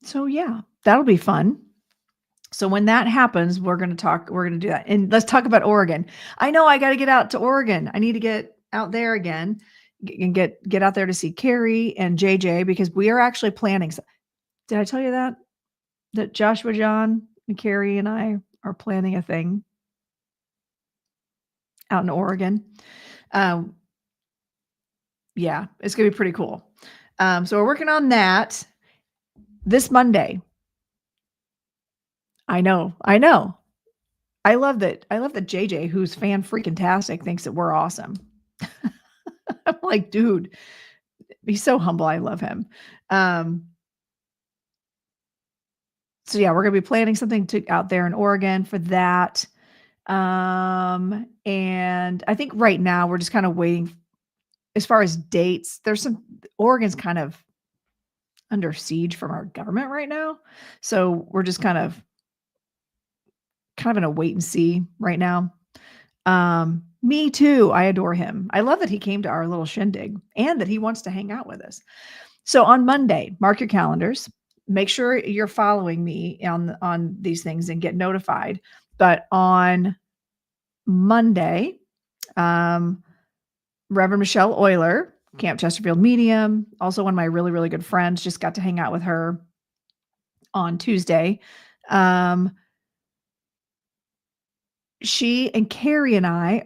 So yeah, that'll be fun. So when that happens, we're going to do that. And let's talk about Oregon. I know I got to get out to Oregon. I need to get out there again and get out there to see Carrie and JJ, because we are actually planning. Did I tell you that Joshua John and Carrie and I are planning a thing out in Oregon? Yeah, it's going to be pretty cool. So we're working on that this Monday. I know. I love that JJ, who's fan freaking tastic, thinks that we're awesome. I'm like, dude, he's so humble. I love him. So yeah, we're going to be planning something out there in Oregon for that. And I think right now we're just kind of waiting as far as dates. Oregon's kind of under siege from our government right now. So we're just kind of in a wait and see right now. Me too. I adore him. I love that he came to our little shindig and that he wants to hang out with us. So on Monday, mark your calendars. Make sure you're following me on these things and get notified. But on Monday, um, Reverend Michelle Euler, Camp Chesterfield medium, also one of my really, really good friends, just got to hang out with her on Tuesday. Um, she and Carrie and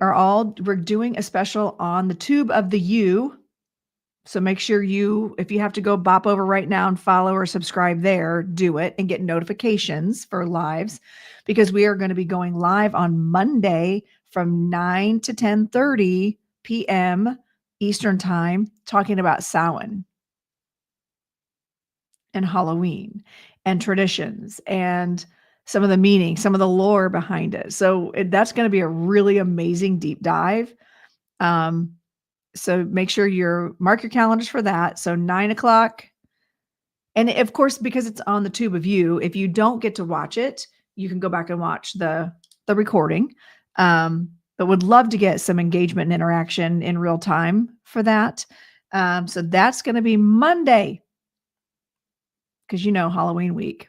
we're doing a special on the Tube of the U. So make sure if you have to go bop over right now and follow or subscribe there, do it and get notifications for lives, because we are going to be going live on Monday from 9 to 10:30 p.m. Eastern time, talking about Samhain and Halloween and traditions and some of the meaning, some of the lore behind it. So that's going to be a really amazing deep dive. So make sure mark your calendars for that. So 9 o'clock. And of course, because it's on the Tube of You, if you don't get to watch it, you can go back and watch the recording. But would love to get some engagement and interaction in real time for that. So that's going to be Monday, because Halloween week.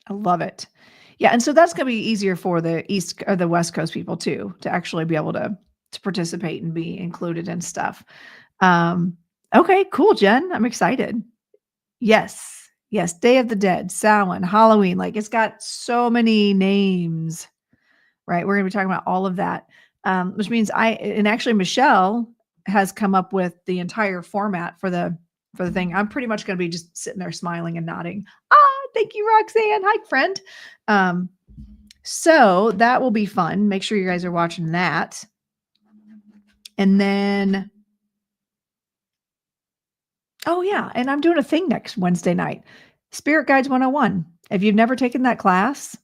I love it. Yeah, and so that's going to be easier for the East or the West Coast people too, to actually be able to participate and be included in stuff. Okay, cool, Jen. I'm excited. Yes. Yes. Day of the Dead, Samhain, Halloween. Like, it's got so many names, right? We're going to be talking about all of that. Which means actually Michelle has come up with the entire format for the thing. I'm pretty much going to be just sitting there smiling and nodding. Thank you, Roxanne. Hi, friend. So that will be fun. Make sure you guys are watching that. And then, oh yeah, and I'm doing a thing next Wednesday night, Spirit Guides 101. If you've never taken that class,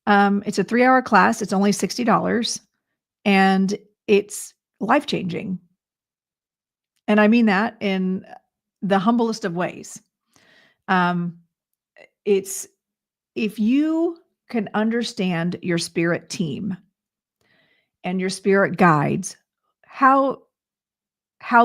it's a 3-hour class. It's only $60, and it's life-changing. And I mean that in the humblest of ways. It's if you can understand your spirit team and your spirit guides, how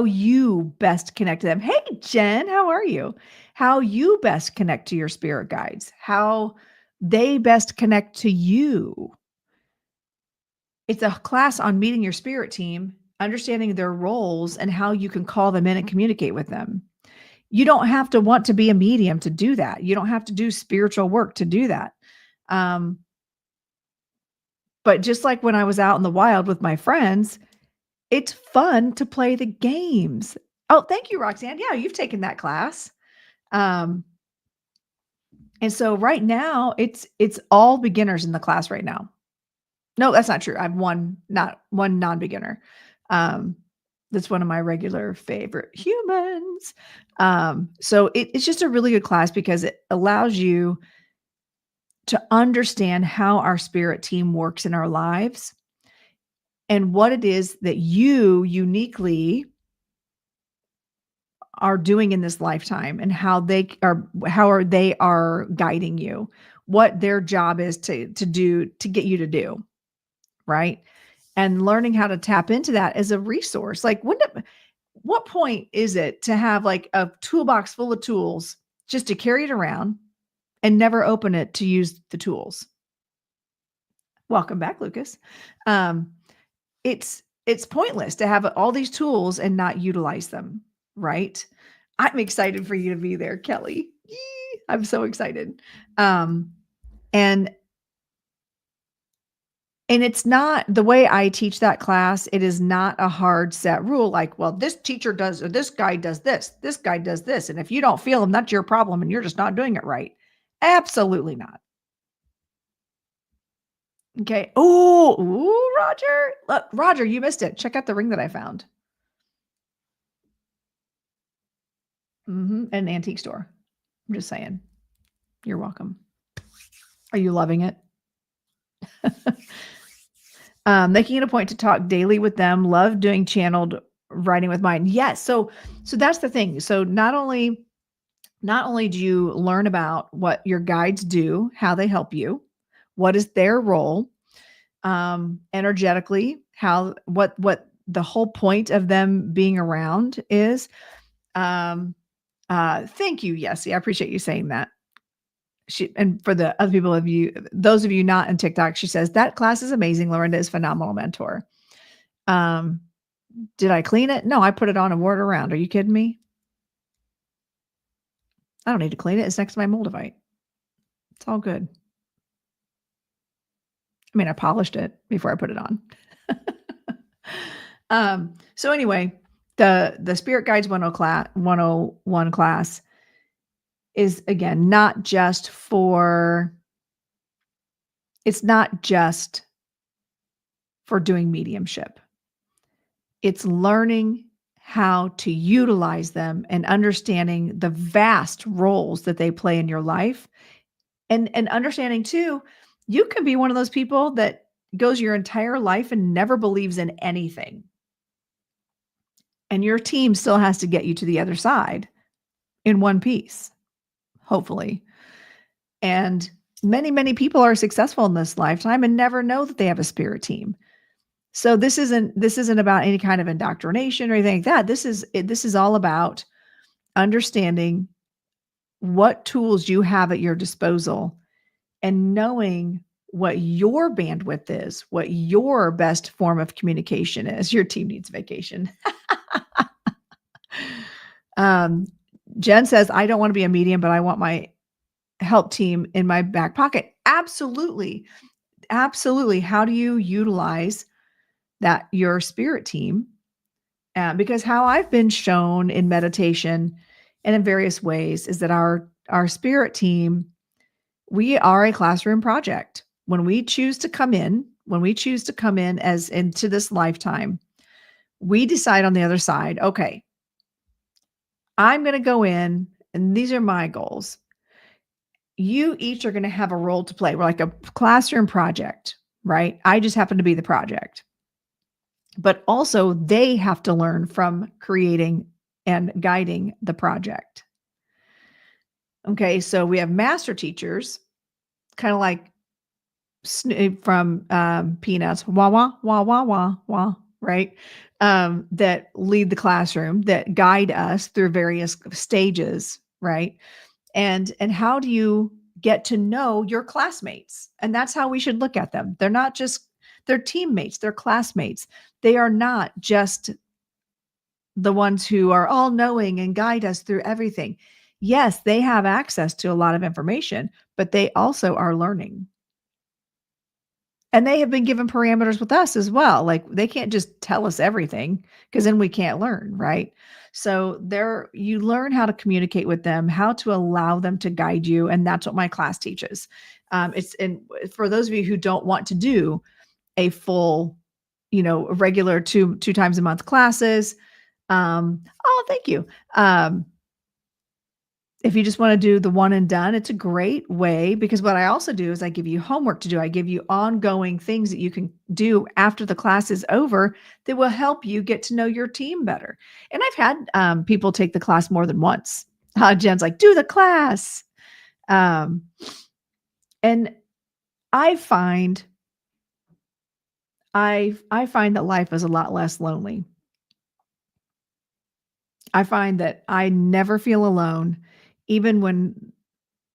you best connect to them. Hey, Jen, how are you? How you best connect to your spirit guides, how they best connect to you. It's a class on meeting your spirit team, understanding their roles, and how you can call them in and communicate with them. You don't have to want to be a medium to do that. You don't have to do spiritual work to do that. But just like when I was out in the wild with my friends, it's fun to play the games. Oh, thank you, Roxanne. Yeah, you've taken that class. And so right now it's all beginners in the class right now. No, that's not true. I have one non-beginner. That's one of my regular favorite humans. So it's just a really good class because it allows you to understand how our spirit team works in our lives and what it is that you uniquely are doing in this lifetime, and how they are guiding you, what their job is to do, to get you to do, right? And learning how to tap into that as a resource. Like, what point is it to have like a toolbox full of tools just to carry it around and never open it to use the tools? Welcome back, Lucas. It's pointless to have all these tools and not utilize them, right? I'm excited for you to be there, Kelly. Yee, I'm so excited. And it's not the way I teach that class. It is not a hard set rule. Like, well, this teacher does, or this guy does this guy does this. And if you don't feel them, that's your problem. And you're just not doing it right. Absolutely not. Okay. Ooh, Roger. Look, Roger, you missed it. Check out the ring that I found. An antique store. I'm just saying. You're welcome. Are you loving it? Making it a point to talk daily with them. Love doing channeled writing with mine. Yes. So that's the thing. So not only do you learn about what your guides do, how they help you, what is their role, energetically, what the whole point of them being around is. Thank you, Yessie. I appreciate you saying that. And for the other people of you, those of you not in TikTok, she says, that class is amazing. Lorinda is phenomenal mentor. Did I clean it? No, I put it on and wore it around. Are you kidding me? I don't need to clean it. It's next to my Moldavite. It's all good. I mean, I polished it before I put it on. So anyway, the Spirit Guides 101 class is, again, it's not just for doing mediumship. It's learning how to utilize them and understanding the vast roles that they play in your life, and understanding too, you can be one of those people that goes your entire life and never believes in anything. And your team still has to get you to the other side in one piece, hopefully. And many, many people are successful in this lifetime and never know that they have a spirit team. So this isn't about any kind of indoctrination or anything like that. This is all about understanding what tools you have at your disposal and knowing what your bandwidth is, what your best form of communication is. Your team needs vacation. Jen says, I don't want to be a medium, but I want my help team in my back pocket. Absolutely. Absolutely. How do you utilize that, your spirit team? Because how I've been shown in meditation and in various ways is that our spirit team, we are a classroom project. When we choose to come in as into this lifetime, we decide on the other side, okay, I'm going to go in and these are my goals. You each are going to have a role to play. We're like a classroom project, right? I just happen to be the project. But also they have to learn from creating and guiding the project. Okay, so we have master teachers, kind of like from Peanuts, wah, wah, wah, wah, wah, wah, right? That lead the classroom, that guide us through various stages, right? And how do you get to know your classmates? And that's how we should look at them. They're teammates, they're classmates. They are not just the ones who are all knowing and guide us through everything. Yes, they have access to a lot of information, but they also are learning. And they have been given parameters with us as well. Like they can't just tell us everything because then we can't learn, right? So you learn how to communicate with them, how to allow them to guide you. And that's what my class teaches. And for those of you who don't want to do a full, regular two times a month classes. Oh, thank you. If you just want to do the one and done, it's a great way, because what I also do is I give you homework to do. I give you ongoing things that you can do after the class is over that will help you get to know your team better. And I've had people take the class more than once. Jen's like, do the class. And I find that life is a lot less lonely. I find that I never feel alone, even when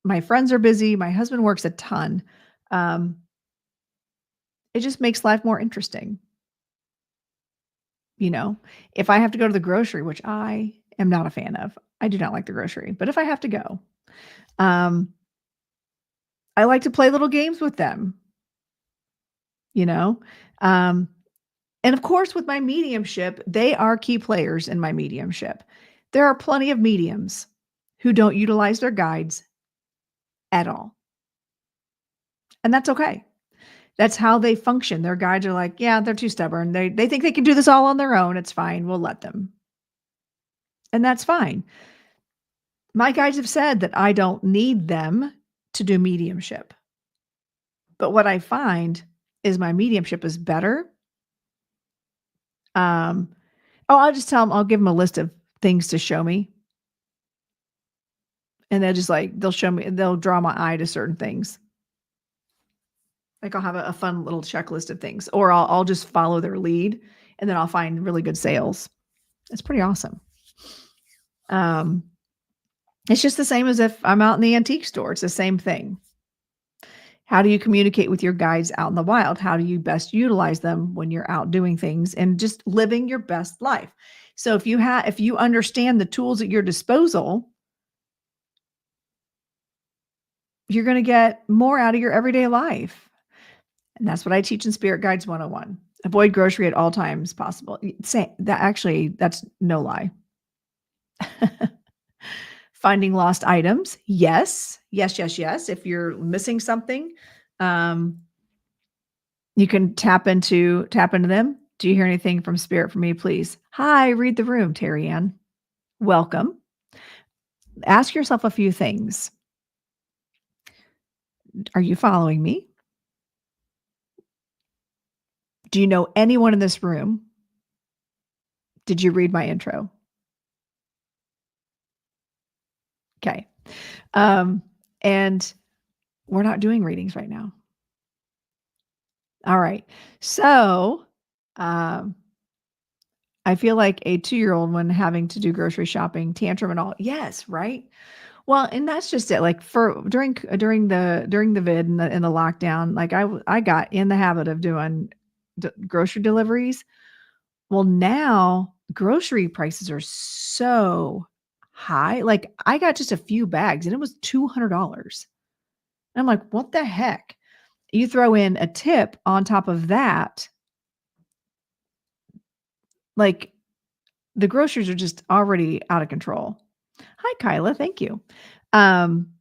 my friends are busy, my husband works a ton. It just makes life more interesting. If I have to go to the grocery, which I am not a fan of, I do not like the grocery, but if I have to go, I like to play little games with them, and of course, with my mediumship, they are key players in my mediumship. There are plenty of mediums who don't utilize their guides at all. And that's okay. That's how they function. Their guides are like, yeah, they're too stubborn. They think they can do this all on their own. It's fine. We'll let them. And that's fine. My guides have said that I don't need them to do mediumship. But what I find is my mediumship is better. I'll just tell them, I'll give them a list of things to show me. And they'll show me, they'll draw my eye to certain things. Like I'll have a fun little checklist of things, or I'll just follow their lead and then I'll find really good sales. It's pretty awesome. It's just the same as if I'm out in the antique store. It's the same thing. How do you communicate with your guides out in the wild? How do you best utilize them when you're out doing things and just living your best life? So if you understand the tools at your disposal, you're going to get more out of your everyday life. And that's what I teach in Spirit Guides 101. Avoid grocery at all times possible. Say that actually, that's no lie. Finding lost items. Yes. Yes, yes, yes. If you're missing something, um, you can tap into them. Do you hear anything from Spirit for me, please? Hi, read the room, Terry Ann. Welcome. Ask yourself a few things. Are you following me? Do you know anyone in this room? Did you read my intro? Okay. And we're not doing readings right now. All right. So, um, I feel like a 2-year-old when having to do grocery shopping, tantrum and all. Yes, right? Well, and that's just it. Like for during the vid and the lockdown, like I got in the habit of doing grocery deliveries. Well, now grocery prices are so high. Like I got just a few bags and it was $200. And I'm like, what the heck? You throw in a tip on top of that, like the groceries are just already out of control. Hi, Kyla. Thank you. Um,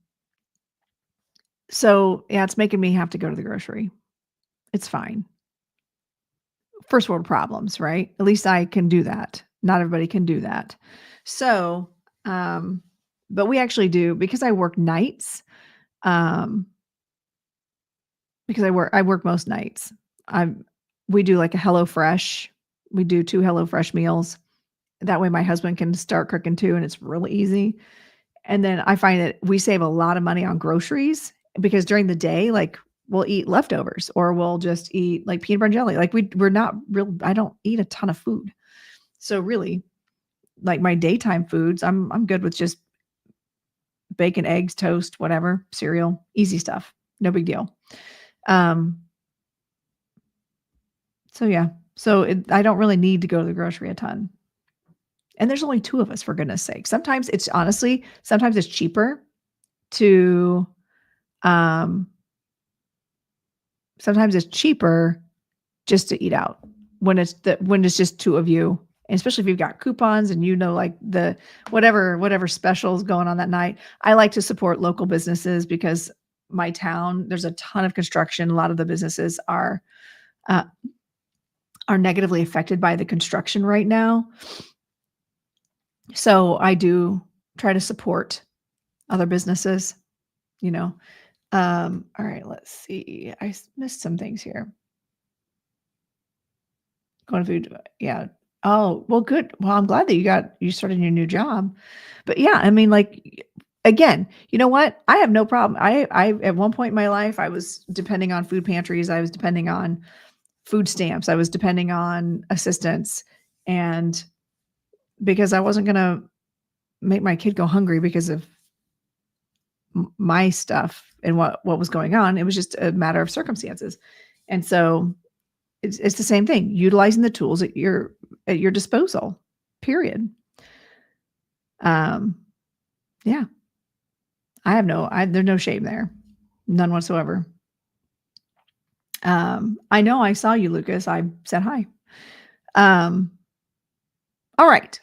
so yeah, it's making me have to go to the grocery. It's fine. First world problems, right? At least I can do that. Not everybody can do that. So, but we actually do because I work nights. Um, because I work most nights. We do like a HelloFresh. We do 2 HelloFresh meals. That way my husband can start cooking too, and it's really easy. And then I find that we save a lot of money on groceries because during the day, like we'll eat leftovers or we'll just eat like peanut butter and jelly. Like we're not real. I don't eat a ton of food. So really like my daytime foods, I'm good with just bacon, eggs, toast, whatever, cereal, easy stuff. No big deal. Um, so yeah. So I don't really need to go to the grocery a ton. And there's only 2 of us for goodness sake. Sometimes it's cheaper to um sometimes it's cheaper just to eat out when it's just 2 of you, and especially if you've got coupons and like the whatever specials going on that night. I like to support local businesses because my town, there's a ton of construction. A lot of the businesses uh, are negatively affected by the construction right now. So I do try to support other businesses, you know. All right, let's see. I missed some things here. Going to food, yeah. Oh, well, good. Well, I'm glad that you started your new job. But yeah, I mean, like again, you know what? I have no problem. I at one point in my life, I was depending on food pantries. I was depending on food stamps. I was depending on assistance, and because I wasn't gonna make my kid go hungry because of my stuff and what was going on. It was just a matter of circumstances, and so it's the same thing. Utilizing the tools at your disposal. Period. Um, yeah, there's no shame there, none whatsoever. I know I saw you, Lucas. I said hi. All right.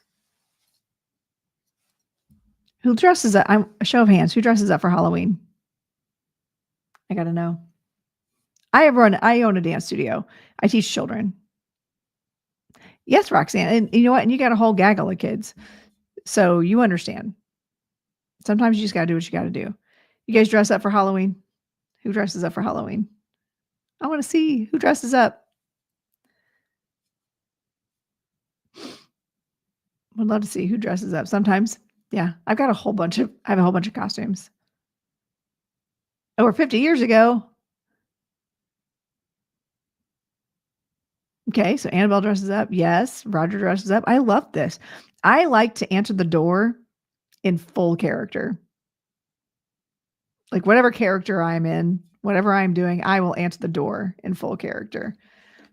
Who dresses up? A show of hands. Who dresses up for Halloween? I gotta know. I own a dance studio. I teach children. Yes, Roxanne. And you know what? And you got a whole gaggle of kids. So you understand. Sometimes you just gotta do what you gotta do. You guys dress up for Halloween? Who dresses up for Halloween? I want to see who dresses up. Would love to see who dresses up. Sometimes, yeah, I have a whole bunch of costumes. Over 50 years ago. Okay, so Annabelle dresses up. Yes, Roger dresses up. I love this. I like to answer the door in full character. Like whatever character I'm in, whatever I'm doing, I will answer the door in full character.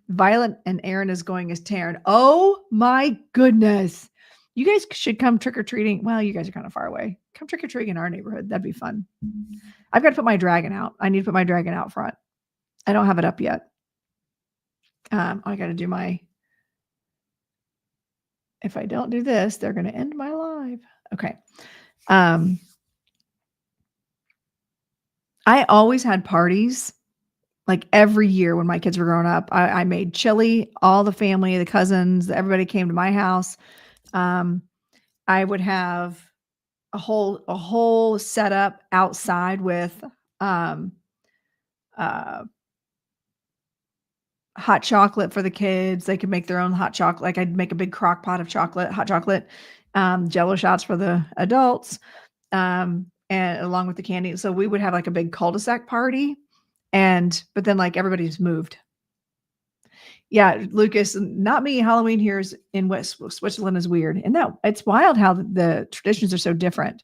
Violet and Aaron is going as Taryn. Oh my goodness. You guys should come trick-or-treating. Well, you guys are kind of far away. Come trick-or-treating in our neighborhood. That'd be fun. I've got to put my dragon out. I need to put my dragon out front. I don't have it up yet. I got to do my... If I don't do this, they're going to end my live. Okay. I always had parties. Like every year when my kids were growing up, I made chili, all the family, the cousins, everybody came to my house. I would have a whole setup outside with hot chocolate for the kids. They could make their own hot chocolate. Like I'd make a big crock pot of hot chocolate, Jello shots for the adults, and along with the candy. So we would have like a big cul-de-sac party. But then like everybody's moved. Yeah, Lucas, not me. Halloween here is in West Switzerland is weird. And it's wild how the traditions are so different.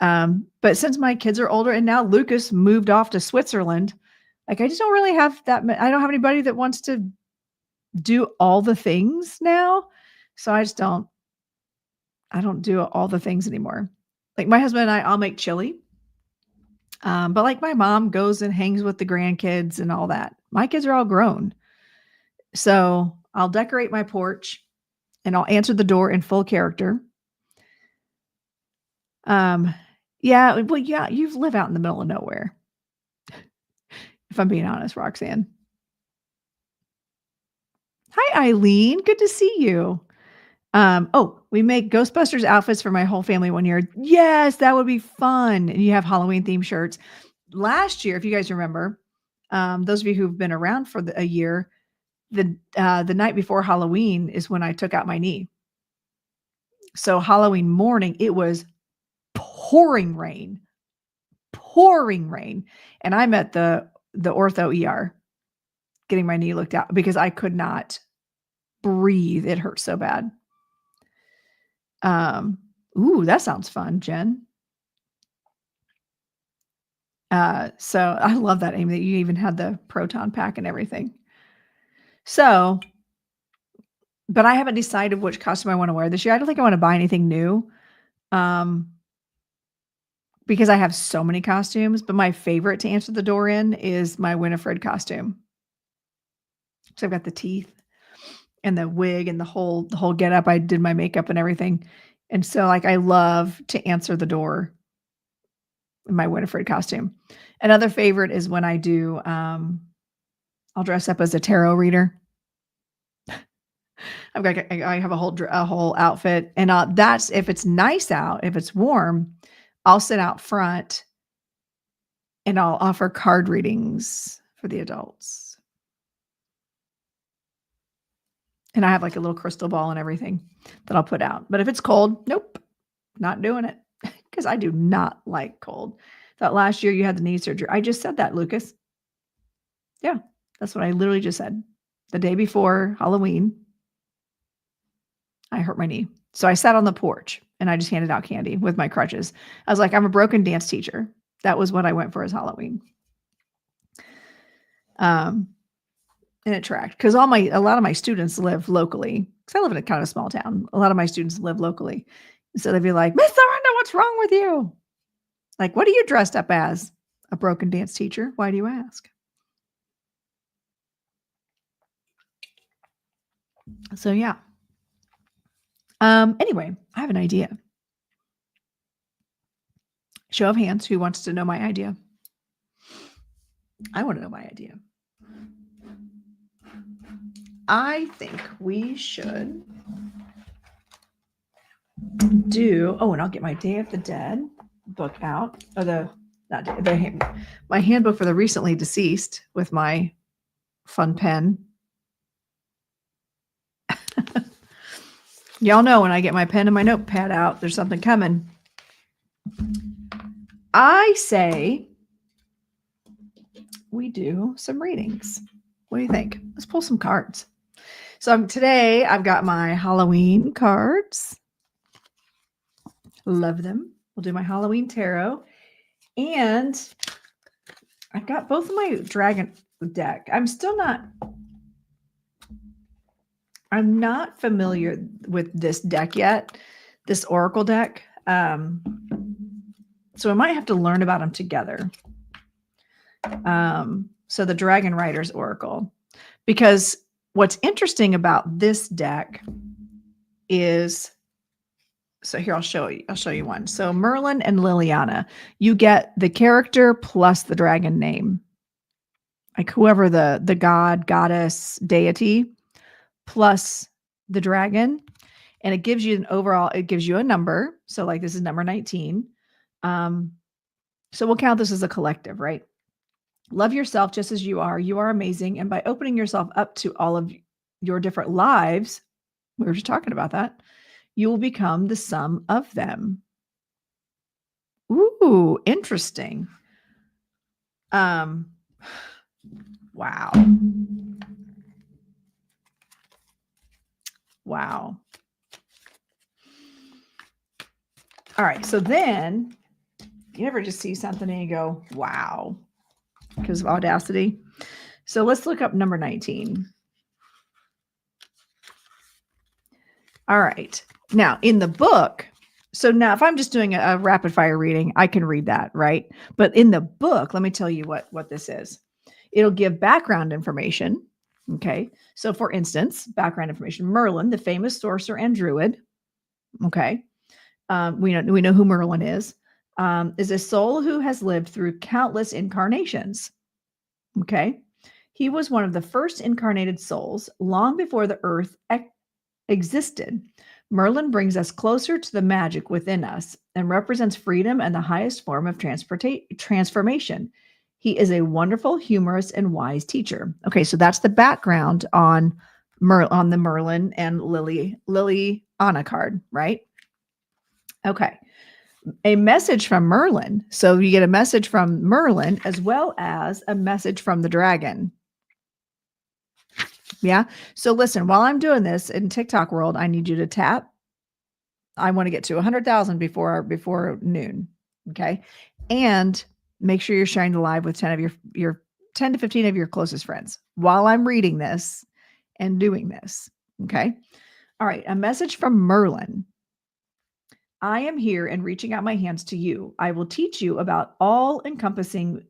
But since my kids are older and now Lucas moved off to Switzerland, like I just don't really have I don't have anybody that wants to do all the things now. So I don't do all the things anymore. Like my husband and I'll make chili. But like my mom goes and hangs with the grandkids and all that. My kids are all grown. So I'll decorate my porch and I'll answer the door in full character. Yeah, you live out in the middle of nowhere. If I'm being honest, Roxanne. Hi, Eileen. Good to see you. We make Ghostbusters outfits for my whole family one year. Yes, that would be fun. And you have Halloween themed shirts. Last year, if you guys remember, those of you who've been around for a year, the night before Halloween is when I took out my knee. So Halloween morning, it was pouring rain, and I'm at the ortho ER getting my knee looked at because I could not breathe. It hurt so bad. Ooh, that sounds fun, Jen. So I love that, Amy, that you even had the proton pack and everything. So, but I haven't decided which costume I want to wear this year. I don't think I want to buy anything new. Because I have so many costumes, but my favorite to answer the door in is my Winifred costume. So I've got the teeth and the wig and the whole getup. I did my makeup and everything. And so like I love to answer the door in my Winifred costume. Another favorite is when I do I'll dress up as a tarot reader. I have a whole outfit, and that's if it's nice out, if it's warm, I'll sit out front and I'll offer card readings for the adults. And I have like a little crystal ball and everything that I'll put out. But if it's cold, nope, not doing it because I do not like cold. That last year you had the knee surgery. I just said that, Lucas. Yeah, that's what I literally just said. The day before Halloween, I hurt my knee. So I sat on the porch and I just handed out candy with my crutches. I was like, I'm a broken dance teacher. That was what I went for as Halloween. And it tracked because a lot of my students live locally. Because I live in a kind of small town. A lot of my students live locally. So they'd be like, Miss Lorinda, what's wrong with you? Like, what are you dressed up as? A broken dance teacher. Why do you ask? So yeah. Anyway, I have an idea. Show of hands. Who wants to know my idea? I want to know my idea. I think we should do, and I'll get my Day of the Dead book out. Or my handbook for the recently deceased with my fun pen. Y'all know when I get my pen and my notepad out, there's something coming. I say we do some readings. What do you think? Let's pull some cards. So today I've got my Halloween cards. Love them. We'll do my Halloween tarot. And I've got both of my dragon deck. I'm not familiar with this deck yet, this Oracle deck. So I might have to learn about them together. So the Dragon Riders Oracle, because what's interesting about this deck is, so here I'll show you one. So Merlin and Liliana, you get the character plus the dragon name, like whoever the god, goddess, deity, plus the dragon, and it gives you an overall. It gives you a number. So like this is number 19. So we'll count this as a collective, right? Love yourself just as you are. You are amazing. And by opening yourself up to all of your different lives, we were just talking about that, you will become the sum of them. Ooh, interesting. Wow. Wow. All right. So then you never just see something and you go, wow, because of audacity. So let's look up number 19. All right. Now in the book, so now if I'm just doing a rapid fire reading, I can read that, right? But in the book, let me tell you what this is. It'll give background information. Okay. So for instance, background information, Merlin, the famous sorcerer and druid. Okay. We know who Merlin is a soul who has lived through countless incarnations. Okay. He was one of the first incarnated souls long before the earth existed. Merlin brings us closer to the magic within us and represents freedom and the highest form of transformation. He is a wonderful, humorous, and wise teacher. Okay, so that's the background on the Merlin and Liliana card, right? Okay. A message from Merlin. So you get a message from Merlin as well as a message from the dragon. Yeah. So listen, while I'm doing this in TikTok world, I need you to tap. I want to get to 100,000 before noon. Okay. And make sure you're sharing the live with 10 of your 10 to 15 of your closest friends while I'm reading this and doing this. Okay. All right. A message from Merlin. I am here and reaching out my hands to you. I will teach you about all-encompassing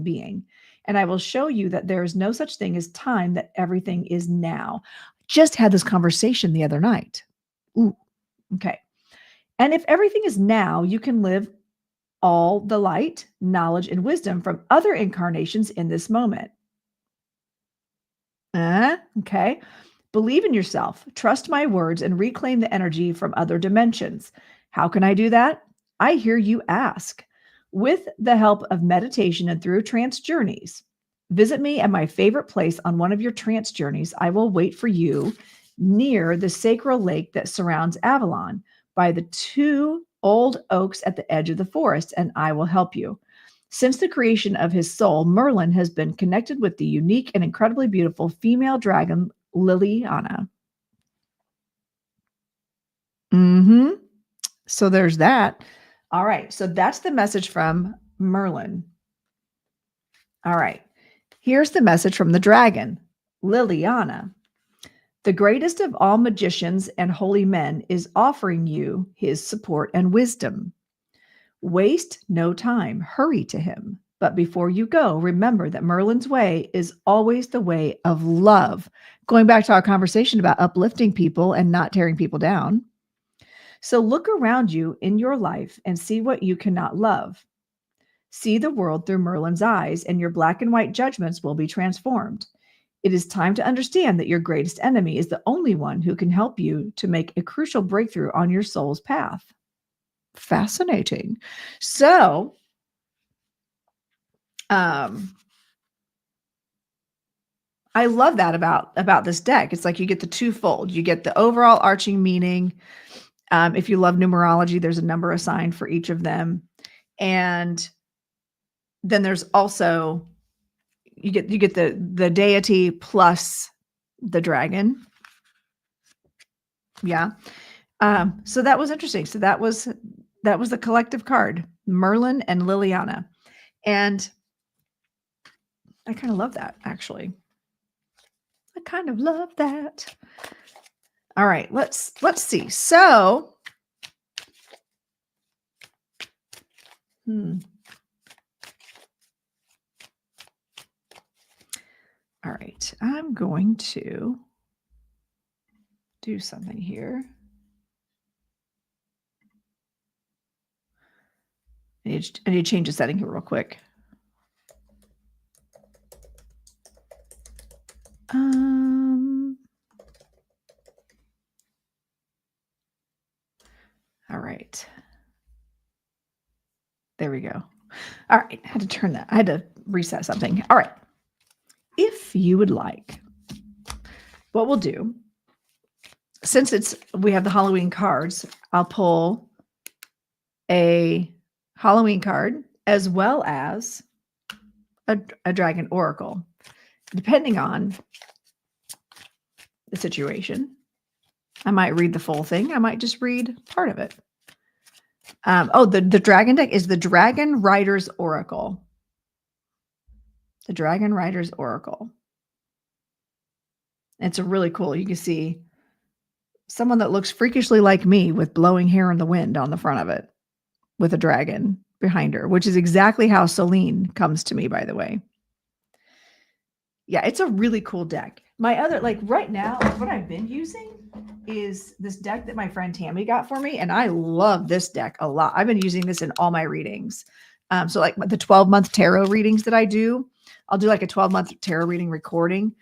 being, and I will show you that there is no such thing as time, that everything is now. Just had this conversation the other night. Ooh, okay. And if everything is now, you can live all the light, knowledge, and wisdom from other incarnations in this moment. Okay. Believe in yourself, trust my words, and reclaim the energy from other dimensions. How can I do that? I hear you ask. With the help of meditation and through trance journeys. Visit me at my favorite place on one of your trance journeys. I will wait for you near the sacred lake that surrounds Avalon by the 2 old oaks at the edge of the forest, and I will help you. Since the creation of his soul, Merlin has been connected with the unique and incredibly beautiful female dragon, Liliana. So there's that. All right. So that's the message from Merlin. All right. Here's the message from the dragon, Liliana. The greatest of all magicians and holy men is offering you his support and wisdom. Waste no time. Hurry to him. But before you go, remember that Merlin's way is always the way of love. Going back to our conversation about uplifting people and not tearing people down. So look around you in your life and see what you cannot love. See the world through Merlin's eyes, and your black and white judgments will be transformed. It is time to understand that your greatest enemy is the only one who can help you to make a crucial breakthrough on your soul's path. Fascinating. So, I love that about this deck. It's like you get the twofold. You get the overall arching meaning. If you love numerology, there's a number assigned for each of them. And then there's also you get the deity plus the dragon. Yeah. So that was interesting. So that was the collective card, Merlin and Liliana. And I kind of love that, actually. I kind of love that. All right, let's see. So, all right, I'm going to do something here. I need to change the setting here real quick. All right. There we go. All right, I had to turn that. I had to reset something. All right. If you would like, what we'll do, since we have the Halloween cards, I'll pull a Halloween card as well as a dragon oracle, depending on the situation. I might read the full thing. I might just read part of it. The dragon deck is the Dragon Rider's Oracle. The Dragon Rider's Oracle. It's a really cool. You can see someone that looks freakishly like me with blowing hair in the wind on the front of it with a dragon behind her, which is exactly how Celine comes to me, by the way. Yeah, it's a really cool deck. My other, like right now, what I've been using is this deck that my friend Tammy got for me. And I love this deck a lot. I've been using this in all my readings. So like the 12-month tarot readings that I do, I'll do like a 12-month tarot reading recording.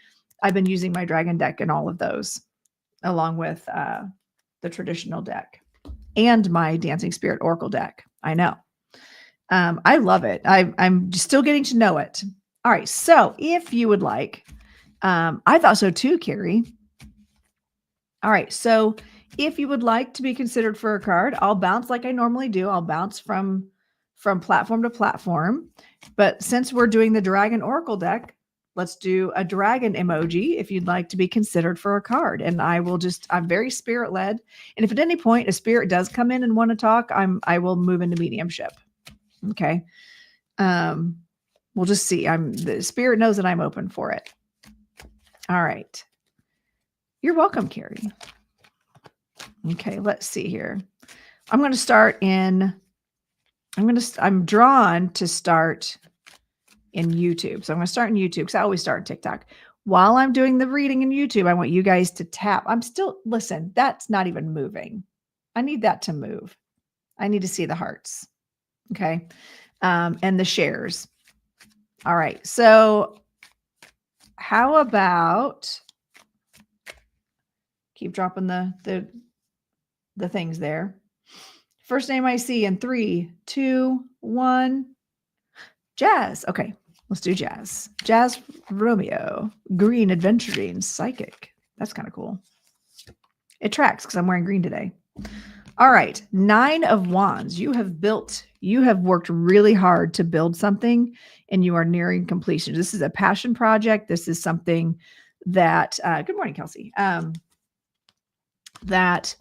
I've been using my dragon deck in all of those, along with the traditional deck and my Dancing Spirit Oracle deck. I know. I love it. I'm still getting to know it. All right. So if you would like, I thought so too, Carrie. All right. So if you would like to be considered for a card, I'll bounce like I normally do. I'll bounce from platform to platform. But since we're doing the Dragon Oracle deck, let's do a dragon emoji if you'd like to be considered for a card. And I'm very spirit led. And if at any point a spirit does come in and want to talk, I will move into mediumship. Okay. We'll just see. The spirit knows that I'm open for it. All right. You're welcome, Carrie. Okay, let's see here. I'm drawn to start in YouTube. So I'm going to start in YouTube because I always start in TikTok. While I'm doing the reading in YouTube, I want you guys to tap. Listen, that's not even moving. I need that to move. I need to see the hearts. Okay. And the shares. All right. So how about keep dropping the things there. First name I see in 3, 2, 1. Jazz. Okay. Let's do Jazz. Jazz Romeo. Green Adventuring Psychic. That's kind of cool. It tracks because I'm wearing green today. All right. 9 of Wands. You have worked really hard to build something and you are nearing completion. This is a passion project. This is something that, good morning, Kelsey, that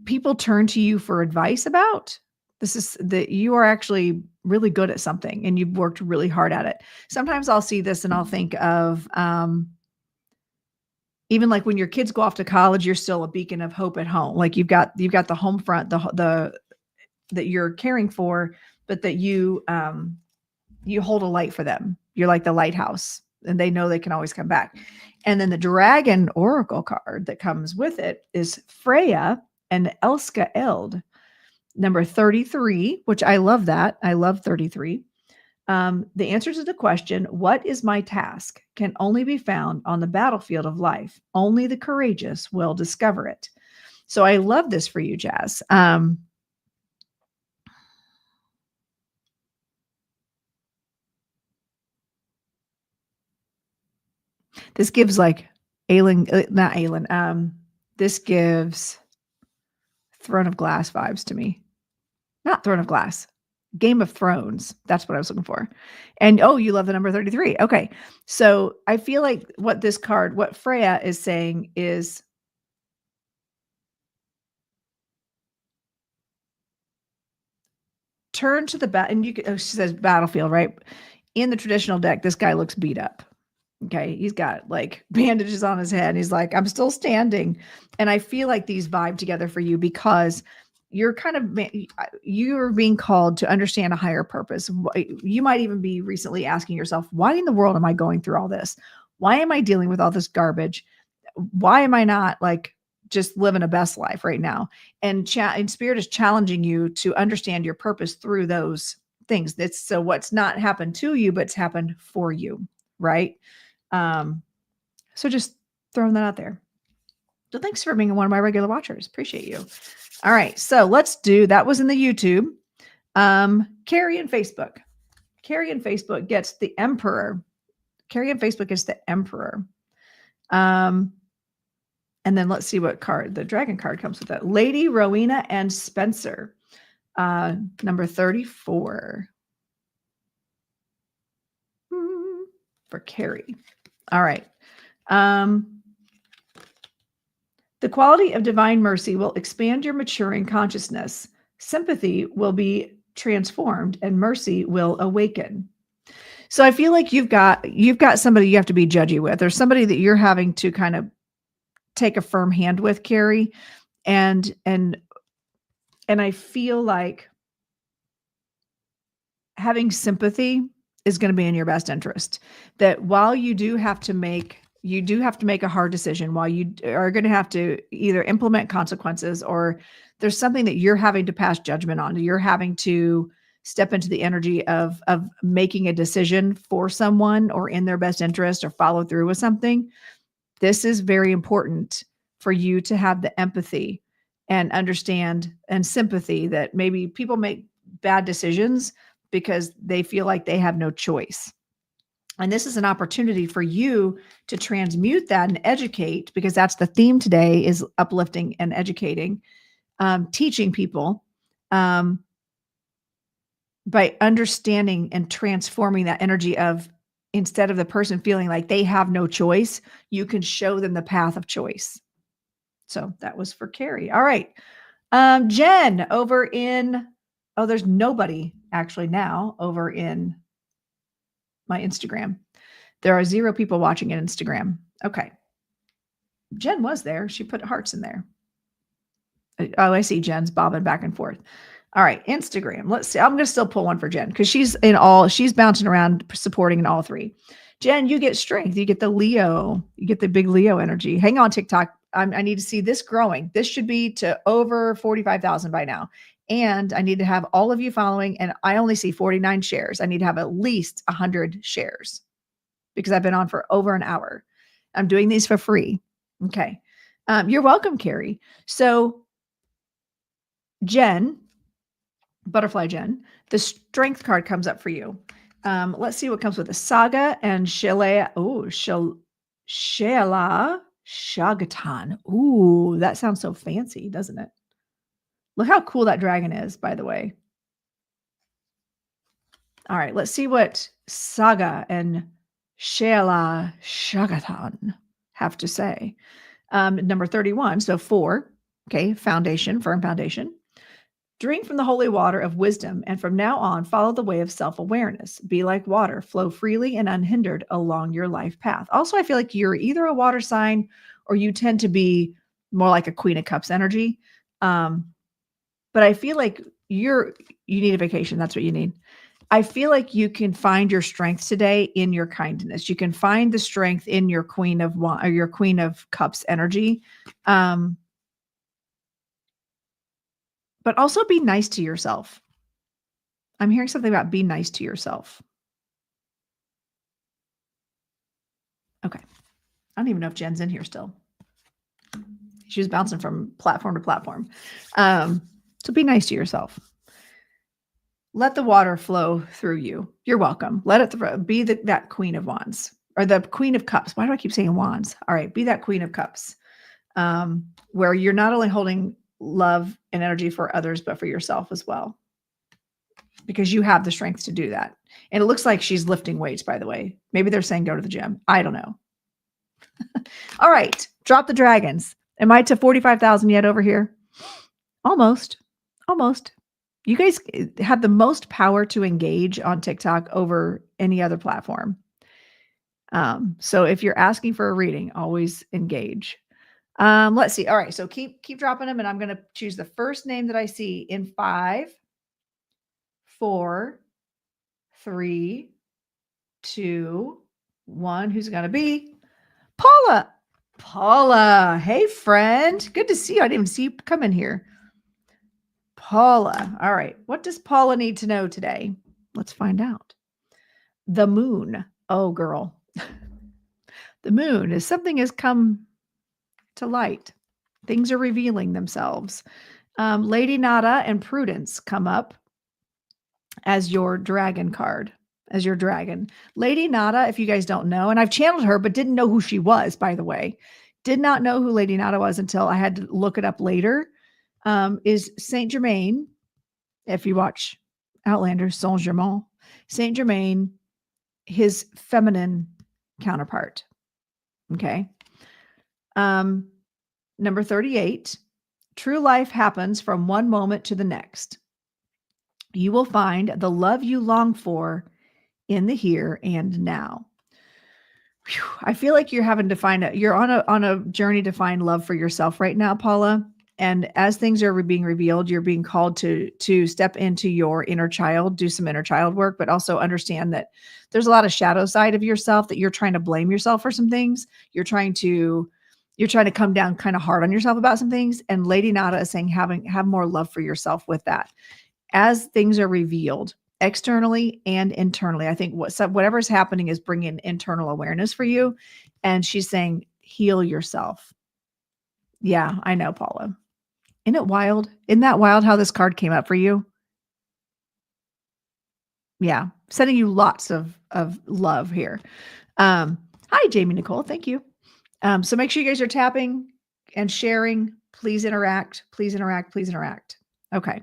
people turn to you for advice about. This is that you are actually really good at something and you've worked really hard at it. Sometimes I'll see this and I'll think of, even like when your kids go off to college, you're still a beacon of hope at home. Like you've got the home front, the that you're caring for, but that you hold a light for them. You're like the lighthouse and they know they can always come back. And then the Dragon Oracle card that comes with it is Freya and Elska Eld, number 33, which I love that. I love 33. The answer to the question, what is my task, can only be found on the battlefield of life. Only the courageous will discover it. So I love this for you, Jazz. This gives like not Aelin. This gives Throne of Glass vibes to me. Not Throne of Glass. Game of Thrones. That's what I was looking for. And you love the number 33. Okay. So I feel like what Freya is saying is turn to the and you can, she says battlefield, right? In the traditional deck, this guy looks beat up. Okay. He's got like bandages on his head. He's like, I'm still standing. And I feel like these vibe together for you because you're you're being called to understand a higher purpose. You might even be recently asking yourself, why in the world am I going through all this? Why am I dealing with all this garbage? Why am I not like just living a best life right now? And Spirit is challenging you to understand your purpose through those things. That's so what's not happened to you, but it's happened for you. Right. So just throwing that out there. So thanks for being one of my regular watchers. Appreciate you. All right. So let's do, that was in the YouTube. Carrie and Facebook. Carrie and Facebook gets the Emperor. Carrie and Facebook is the Emperor. And then let's see what card, the dragon card comes with it. Lady Rowena and Spencer. Number 34. For Carrie. All right. The quality of divine mercy will expand your maturing consciousness. Sympathy will be transformed and mercy will awaken. So I feel like you've got somebody you have to be judgy with, or somebody that you're having to kind of take a firm hand with, Carrie. And I feel like having sympathy is going to be in your best interest. That while you do have to make a hard decision, while you are going to have to either implement consequences, or there's something that you're having to pass judgment on, you're having to step into the energy of making a decision for someone or in their best interest, or follow through with something. This is very important for you to have the empathy and understand and sympathy that maybe people make bad decisions because they feel like they have no choice. And this is an opportunity for you to transmute that and educate, because that's the theme today, is uplifting and educating, teaching people by understanding and transforming that energy of, instead of the person feeling like they have no choice, you can show them the path of choice. So that was for Carrie. All right. Jen over in, there's nobody actually now over in my Instagram. There are 0 people watching at Instagram. Okay. Jen was there. She put hearts in there. Oh, I see Jen's bobbing back and forth. All right. Instagram. Let's see. I'm going to still pull one for Jen because she's bouncing around supporting in all 3. Jen, you get strength. You get the Leo. You get the big Leo energy. Hang on, TikTok. I need to see this growing. This should be to over 45,000 by now. And I need to have all of you following, and I only see 49 shares. I need to have at least 100 shares because I've been on for over an hour. I'm doing these for free. Okay. You're welcome, Carrie. So Jen, Butterfly Jen, the strength card comes up for you. Let's see what comes with the Saga and Sheila. Oh, Sheila Shagatan. Ooh, that sounds so fancy, doesn't it? Look how cool that dragon is, by the way. All right, let's see what Saga and Sheila Shagatan have to say. Number 31, so 4. Okay, foundation, firm foundation. Drink from the holy water of wisdom, and from now on, follow the way of self-awareness. Be like water, flow freely and unhindered along your life path. Also, I feel like you're either a water sign or you tend to be more like a Queen of Cups energy. But I feel like you need a vacation. That's what you need. I feel like you can find your strength today in your kindness. You can find the strength in your Queen of Cups energy. But also be nice to yourself. I'm hearing something about be nice to yourself. Okay. I don't even know if Jen's in here still. She was bouncing from platform to platform. So be nice to yourself. Let the water flow through you. You're welcome. Let it be that Queen of Wands, or the Queen of Cups. Why do I keep saying wands? All right. Be that Queen of Cups, where you're not only holding love and energy for others, but for yourself as well, because you have the strength to do that. And it looks like she's lifting weights, by the way. Maybe they're saying go to the gym. I don't know. All right. Drop the dragons. Am I to 45,000 yet over here? Almost. You guys have the most power to engage on TikTok over any other platform. So if you're asking for a reading, always engage. Let's see. All right. So keep dropping them, and I'm going to choose the first name that I see in 5, 4, 3, 2, 1. Who's it going to be? Paula. Paula. Hey, friend. Good to see you. I didn't even see you come in here. Paula. All right. What does Paula need to know today? Let's find out. The moon. Oh, girl. The moon is something has come to light. Things are revealing themselves. Lady Nada and Prudence come up as your dragon card, as your dragon. Lady Nada, if you guys don't know, and I've channeled her, but didn't know who she was, by the way. Did not know who Lady Nada was until I had to look it up later. Is Saint Germain, if you watch Outlander, Saint Germain, Saint Germain, his feminine counterpart. Okay. Number 38, true life happens from one moment to the next. You will find the love you long for in the here and now. Whew, I feel like you're having to find you're on a journey to find love for yourself right now, Paula. And as things are being revealed, you're being called to step into your inner child, do some inner child work, but also understand that there's a lot of shadow side of yourself that you're trying to blame yourself for some things. You're trying to come down kind of hard on yourself about some things. And Lady Nada is saying have more love for yourself with that. As things are revealed externally and internally, I think whatever's happening is bringing internal awareness for you. And she's saying, heal yourself. Yeah, I know, Paula. Isn't it wild? Isn't that wild how this card came up for you? Yeah, sending you lots of love here. Hi, Jamie Nicole. Thank you. So make sure you guys are tapping and sharing. Please interact. Please interact. Please interact. Okay.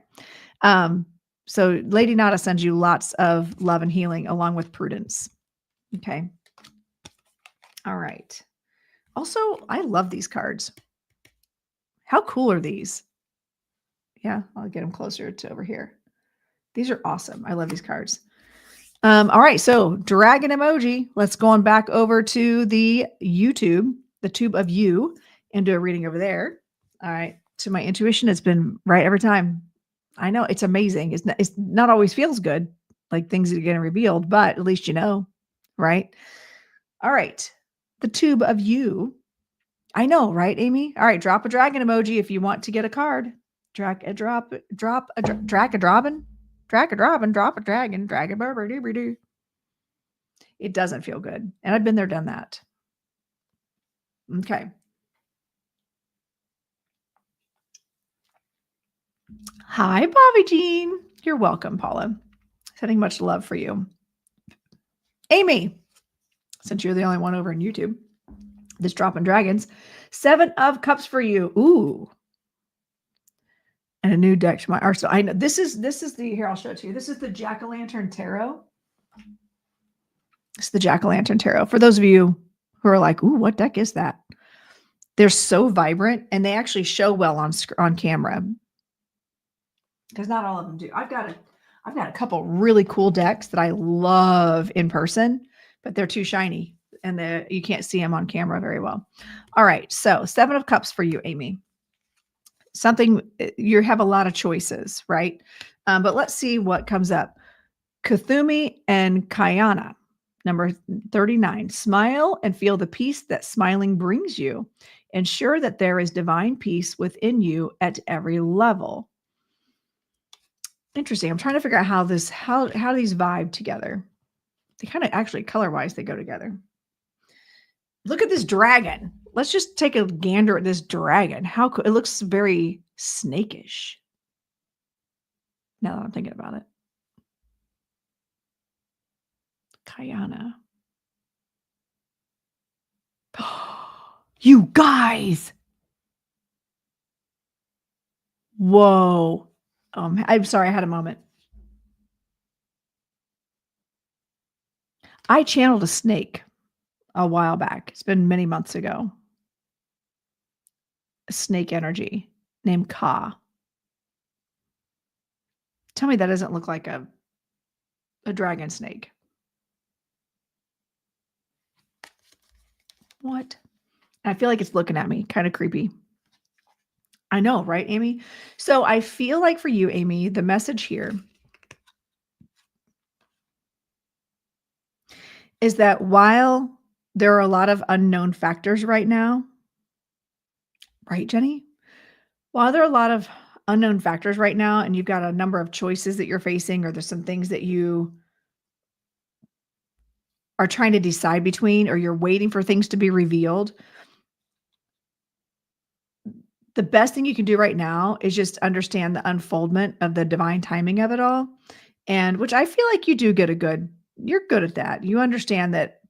So Lady Nada sends you lots of love and healing along with Prudence. Okay. All right. Also, I love these cards. How cool are these? Yeah, I'll get them closer to over here. These are awesome. I love these cards. All right. So dragon emoji. Let's go on back over to the YouTube, the tube of you, and do a reading over there. All right. To my intuition, it's been right every time. I know it's amazing. It's not always feels good, like things are getting revealed, but at least you know, right? All right. The tube of you. I know, right, Amy? All right. Drop a dragon emoji if you want to get a card. Drop a dragon, drop a dragon, drop a dragon, dragon. It doesn't feel good. And I've been there, done that. Okay. Hi, Bobby Jean. You're welcome, Paula. Sending much love for you. Amy, since you're the only one over in YouTube, this dropping dragons. 7 of Cups for you. Ooh. And a new deck to my arsenal. I know this is the, here, I'll show it to you. This is the Jack-o'-lantern Tarot. It's the Jack-o'-lantern Tarot. For those of you who are like, ooh, what deck is that? They're so vibrant and they actually show well on camera. Because not all of them do. I've got a couple really cool decks that I love in person, but they're too shiny and you can't see them on camera very well. All right. So 7 of Cups for you, Amy. Something, you have a lot of choices, right? But let's see what comes up. Kuthumi and Kayana. Number 39, smile and feel the peace that smiling brings you. Ensure that there is divine peace within you at every level. Interesting. I'm trying to figure out how these vibe together. They kind of actually color-wise, they go together. Look at this dragon. Let's just take a gander at this dragon. How cool. It looks very snakish. Now that I'm thinking about it. Kayana. You guys. Whoa. I'm sorry, I had a moment. I channeled a snake a while back. It's been many months ago. A snake energy named Ka. Tell me that doesn't look like a dragon snake. What? I feel like it's looking at me, kind of creepy. I know, right, Amy? So I feel like for you, Amy, the message here is that while there are a lot of unknown factors right now, right, Jenny? While there are a lot of unknown factors right now, and you've got a number of choices that you're facing, or there's some things that you are trying to decide between, or you're waiting for things to be revealed, the best thing you can do right now is just understand the unfoldment of the divine timing of it all. And which I feel like you do get you're good at that. You understand that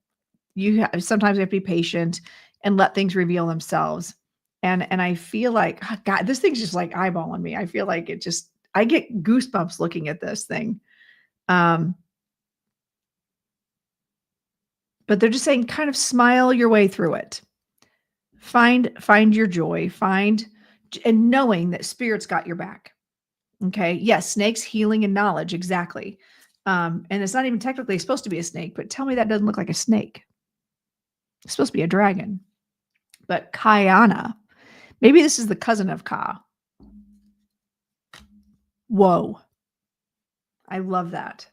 sometimes you have to be patient and let things reveal themselves. And I feel like, oh, God, this thing's just like eyeballing me. I feel like I get goosebumps looking at this thing. But they're just saying kind of smile your way through it. Find your joy, and knowing that spirit's got your back. Okay. Yes. Snakes, healing, and knowledge. Exactly. And it's not even technically supposed to be a snake, but tell me that doesn't look like a snake. It's supposed to be a dragon. But Kayana, maybe this is the cousin of Ka. Whoa. I love that.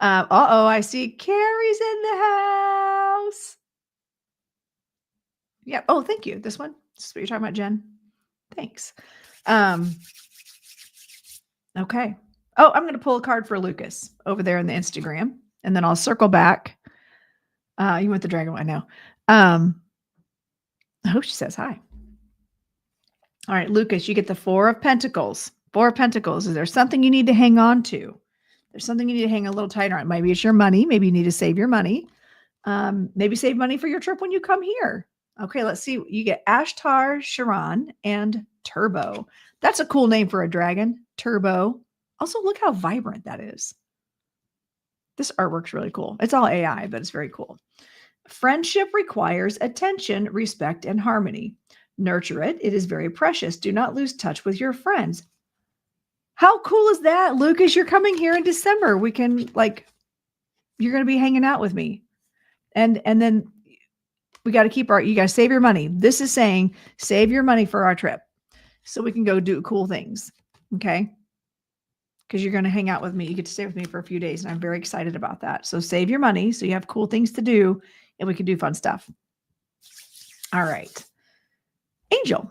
I see Carrie's in the house. Yeah. Oh, thank you. This one. This is what you're talking about, Jen. Thanks. Okay. Oh, I'm going to pull a card for Lucas over there in the Instagram, and then I'll circle back. You want the dragon one? I know. I hope she says hi. All right, Lucas, you get the Four of Pentacles. Four of Pentacles. Is there something you need to hang on to? There's something you need to hang a little tighter on. Maybe it's your money. Maybe you need to save your money. Maybe save money for your trip when you come here. Okay, let's see. You get Ashtar, Sharon, and Turbo. That's a cool name for a dragon. Turbo. Also, look how vibrant that is. This artwork's really cool. It's all AI, but it's very cool. Friendship requires attention, respect, and harmony. Nurture it. It is very precious. Do not lose touch with your friends. How cool is that, Lucas? You're coming here in December. We can you're going to be hanging out with me. And then we got to you got to save your money. This is saying save your money for our trip so we can go do cool things. Okay. Because you're going to hang out with me. You get to stay with me for a few days, and I'm very excited about that. So save your money so you have cool things to do, and we can do fun stuff. All right. Angel.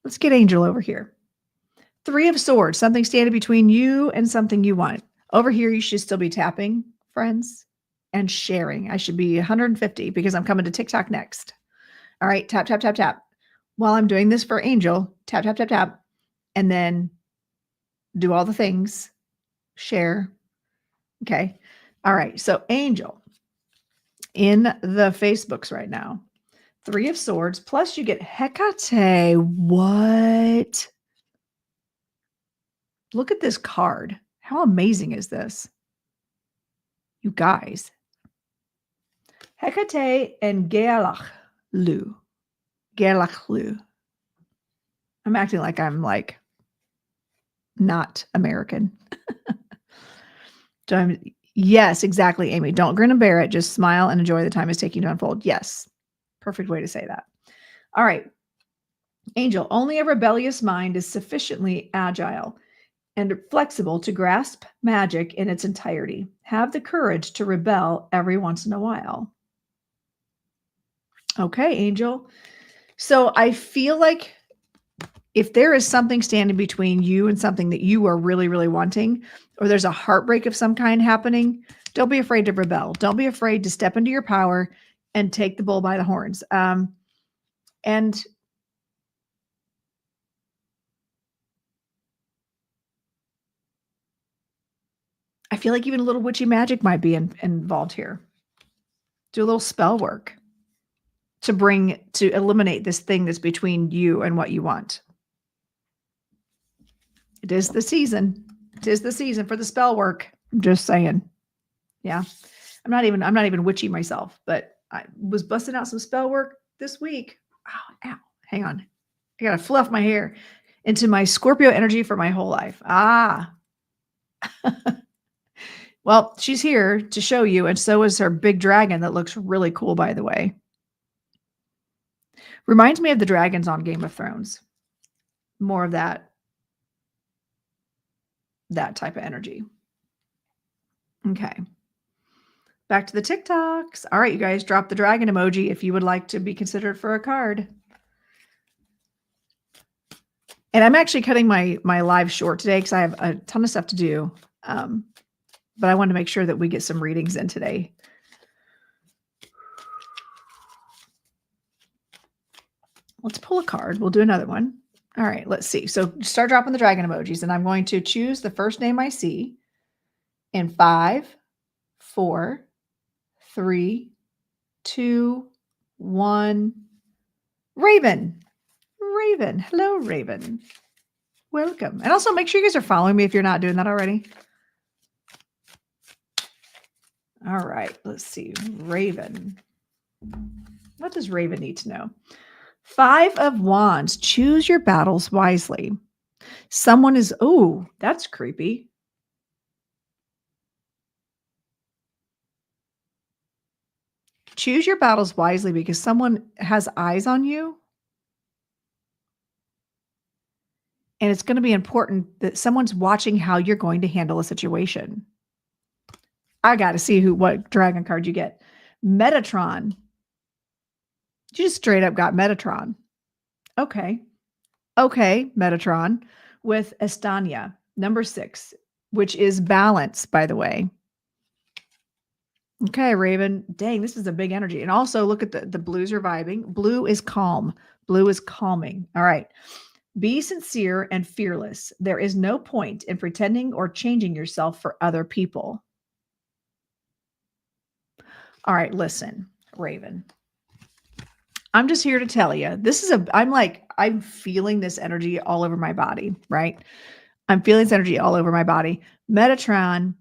Let's get Angel over here. Three of Swords, something standing between you and something you want. Over here, you should still be tapping, friends, and sharing. I should be 150 because I'm coming to TikTok next. All right, tap, tap, tap, tap. While I'm doing this for Angel, tap, tap, tap, tap, and then do all the things. Share. Okay. All right. So Angel in the Facebooks right now. Three of Swords, plus you get Hecate. What? Look at this card. How amazing is this? You guys. Hecate and Gerlachlu. Gerlachlu. I'm acting like I'm not American. So yes, exactly, Amy. Don't grin and bear it. Just smile and enjoy the time it's taking to unfold. Yes. Perfect way to say that. All right. Angel, only a rebellious mind is sufficiently agile and flexible to grasp magic in its entirety. Have the courage to rebel every once in a while. Okay, Angel. So I feel like if there is something standing between you and something that you are really, really wanting, or there's a heartbreak of some kind happening, don't be afraid to rebel. Don't be afraid to step into your power and take the bull by the horns. And I feel like even a little witchy magic might be involved here. Do a little spell work to eliminate this thing that's between you and what you want. It is the season. It is the season for the spell work. I'm just saying. Yeah. I'm not even witchy myself, but I was busting out some spell work this week. Oh, ow. Hang on. I got to fluff my hair. into my Scorpio energy for my whole life. Ah, well, she's here to show you, and so is her big dragon that looks really cool, by the way. Reminds me of the dragons on Game of Thrones. More of that type of energy. Okay. Back to the TikToks. All right, you guys, drop the dragon emoji if you would like to be considered for a card. And I'm actually cutting my live short today because I have a ton of stuff to do. But I wanted to make sure that we get some readings in today. Let's pull a card. We'll do another one. All right, let's see. So start dropping the dragon emojis, and I'm going to choose the first name I see in 5, 4, 3, 2, 1. Raven. Raven. Hello, Raven. Welcome. And also make sure you guys are following me if you're not doing that already. All right, let's see. Raven. What does Raven need to know? 5 of Wands. Choose your battles wisely. Someone is, oh, that's creepy. Choose your battles wisely because someone has eyes on you. And it's going to be important that someone's watching how you're going to handle a situation. I got to see what dragon card you get. Metatron. You just straight up got Metatron. Okay. Okay, Metatron with Estania, number 6, which is balance, by the way. Okay, Raven. Dang, this is a big energy. And also look at the blues are vibing. Blue is calm. Blue is calming. All right. Be sincere and fearless. There is no point in pretending or changing yourself for other people. All right, listen, Raven. I'm just here to tell you, I'm feeling this energy all over my body, right? I'm feeling this energy all over my body. Metatron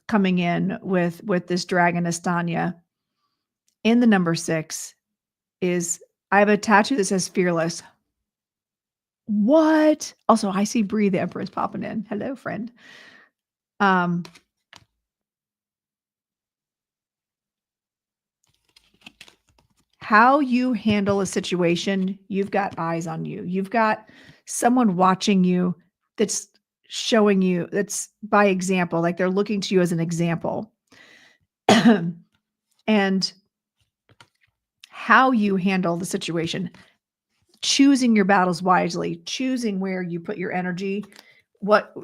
coming in with this dragon Estania in the number 6 is, I have a tattoo that says fearless. What? Also, I see Bree the Empress popping in. Hello, friend. How you handle a situation, you've got eyes on you. You've got someone watching you that's showing you, that's by example, like they're looking to you as an example. And how you handle the situation, choosing your battles wisely, choosing where you put your energy, what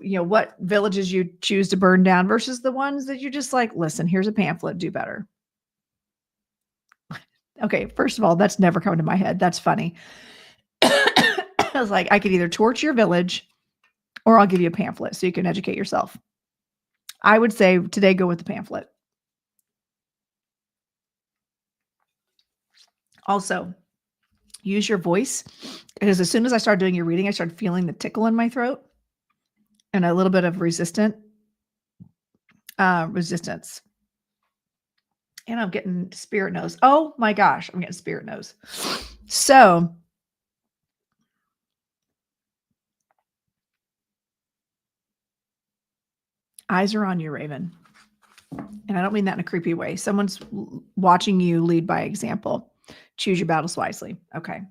villages you choose to burn down versus the ones that you're just like, listen, here's a pamphlet, do better. Okay, first of all, that's never come to my head. That's funny. I was like, I could either torch your village or I'll give you a pamphlet so you can educate yourself. I would say today, go with the pamphlet. Also, use your voice, because as soon as I started doing your reading, I started feeling the tickle in my throat and a little bit of resistance. And I'm getting spirit nose. Oh my gosh, I'm getting spirit nose. So eyes are on you, Raven. And I don't mean that in a creepy way. Someone's watching you lead by example. Choose your battles wisely. Okay.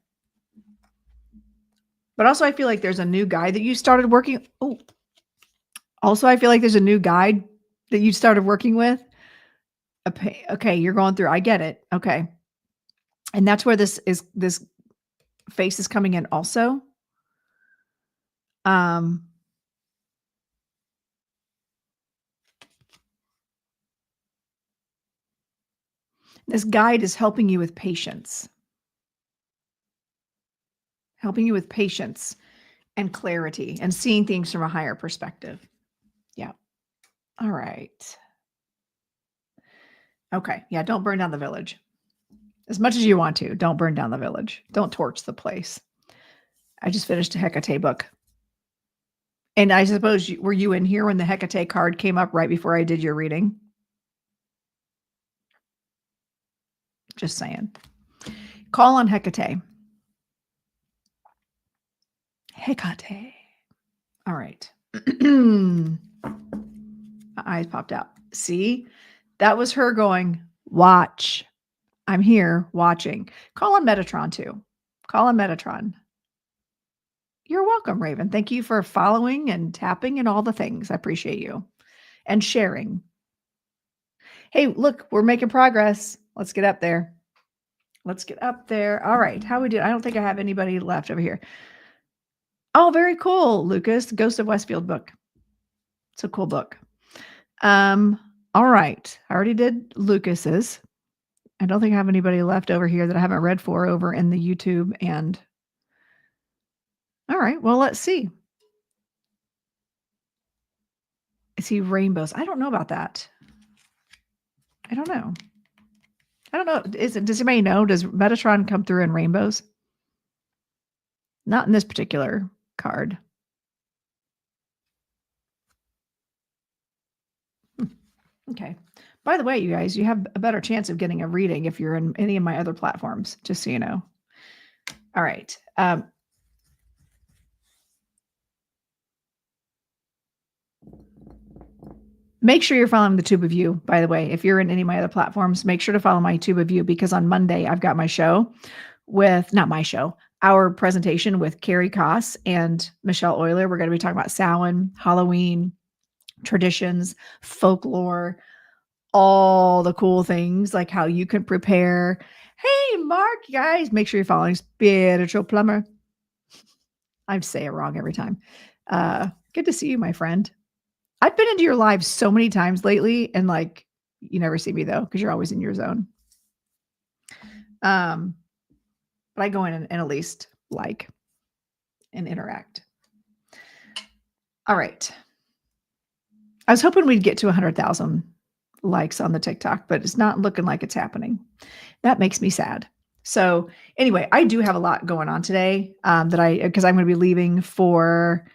But also, I feel like there's a new guide that you started working. Oh, also, I feel like there's a new guide that you started working with. Okay, you're going through. I get it. Okay. And that's where this face is coming in also. This guide is helping you with patience. Helping you with patience and clarity and seeing things from a higher perspective. Yeah. All right. Okay. Yeah, don't burn down the village. As much as you want to, don't burn down the village. Don't torch the place. I just finished a Hecate book. And I suppose, were you in here when the Hecate card came up right before I did your reading? Just saying. Call on Hecate. Hecate. All right. My eyes popped out. See, that was her going, watch. I'm here watching. Call on Metatron too. Call on Metatron. You're welcome, Raven. Thank you for following and tapping and all the things. I appreciate you and sharing. Hey, look, we're making progress. Let's get up there. Let's get up there. All right. How we do? I don't think I have anybody left over here. Oh, very cool, Lucas. Ghost of Westfield book. It's a cool book. All right. I already did Lucas's. I don't think I have anybody left over here that I haven't read for over in the YouTube. And all right, well, let's see. Is he rainbows? I don't know about that. I don't know. Does anybody know? Does Metatron come through in rainbows? Not in this particular card. Okay. By the way, you guys, you have a better chance of getting a reading if you're in any of my other platforms, just so you know. All right. Make sure you're following the Tube of You, by the way. If you're in any of my other platforms, make sure to follow my Tube of You, because on Monday I've got my show with, not my show, our presentation with Carrie Koss and Michelle Euler. We're going to be talking about Samhain, Halloween, traditions, folklore, all the cool things, like how you can prepare. Hey, Mark, guys, make sure you're following Spiritual Plumber. I say it wrong every time. Good to see you, my friend. I've been into your live so many times lately, and like, you never see me though, because you're always in your zone. But I go in and at least like and interact. All right. I was hoping we'd get to 100,000 likes on the TikTok, but it's not looking like it's happening. That makes me sad. So anyway, I do have a lot going on today because I'm going to be leaving for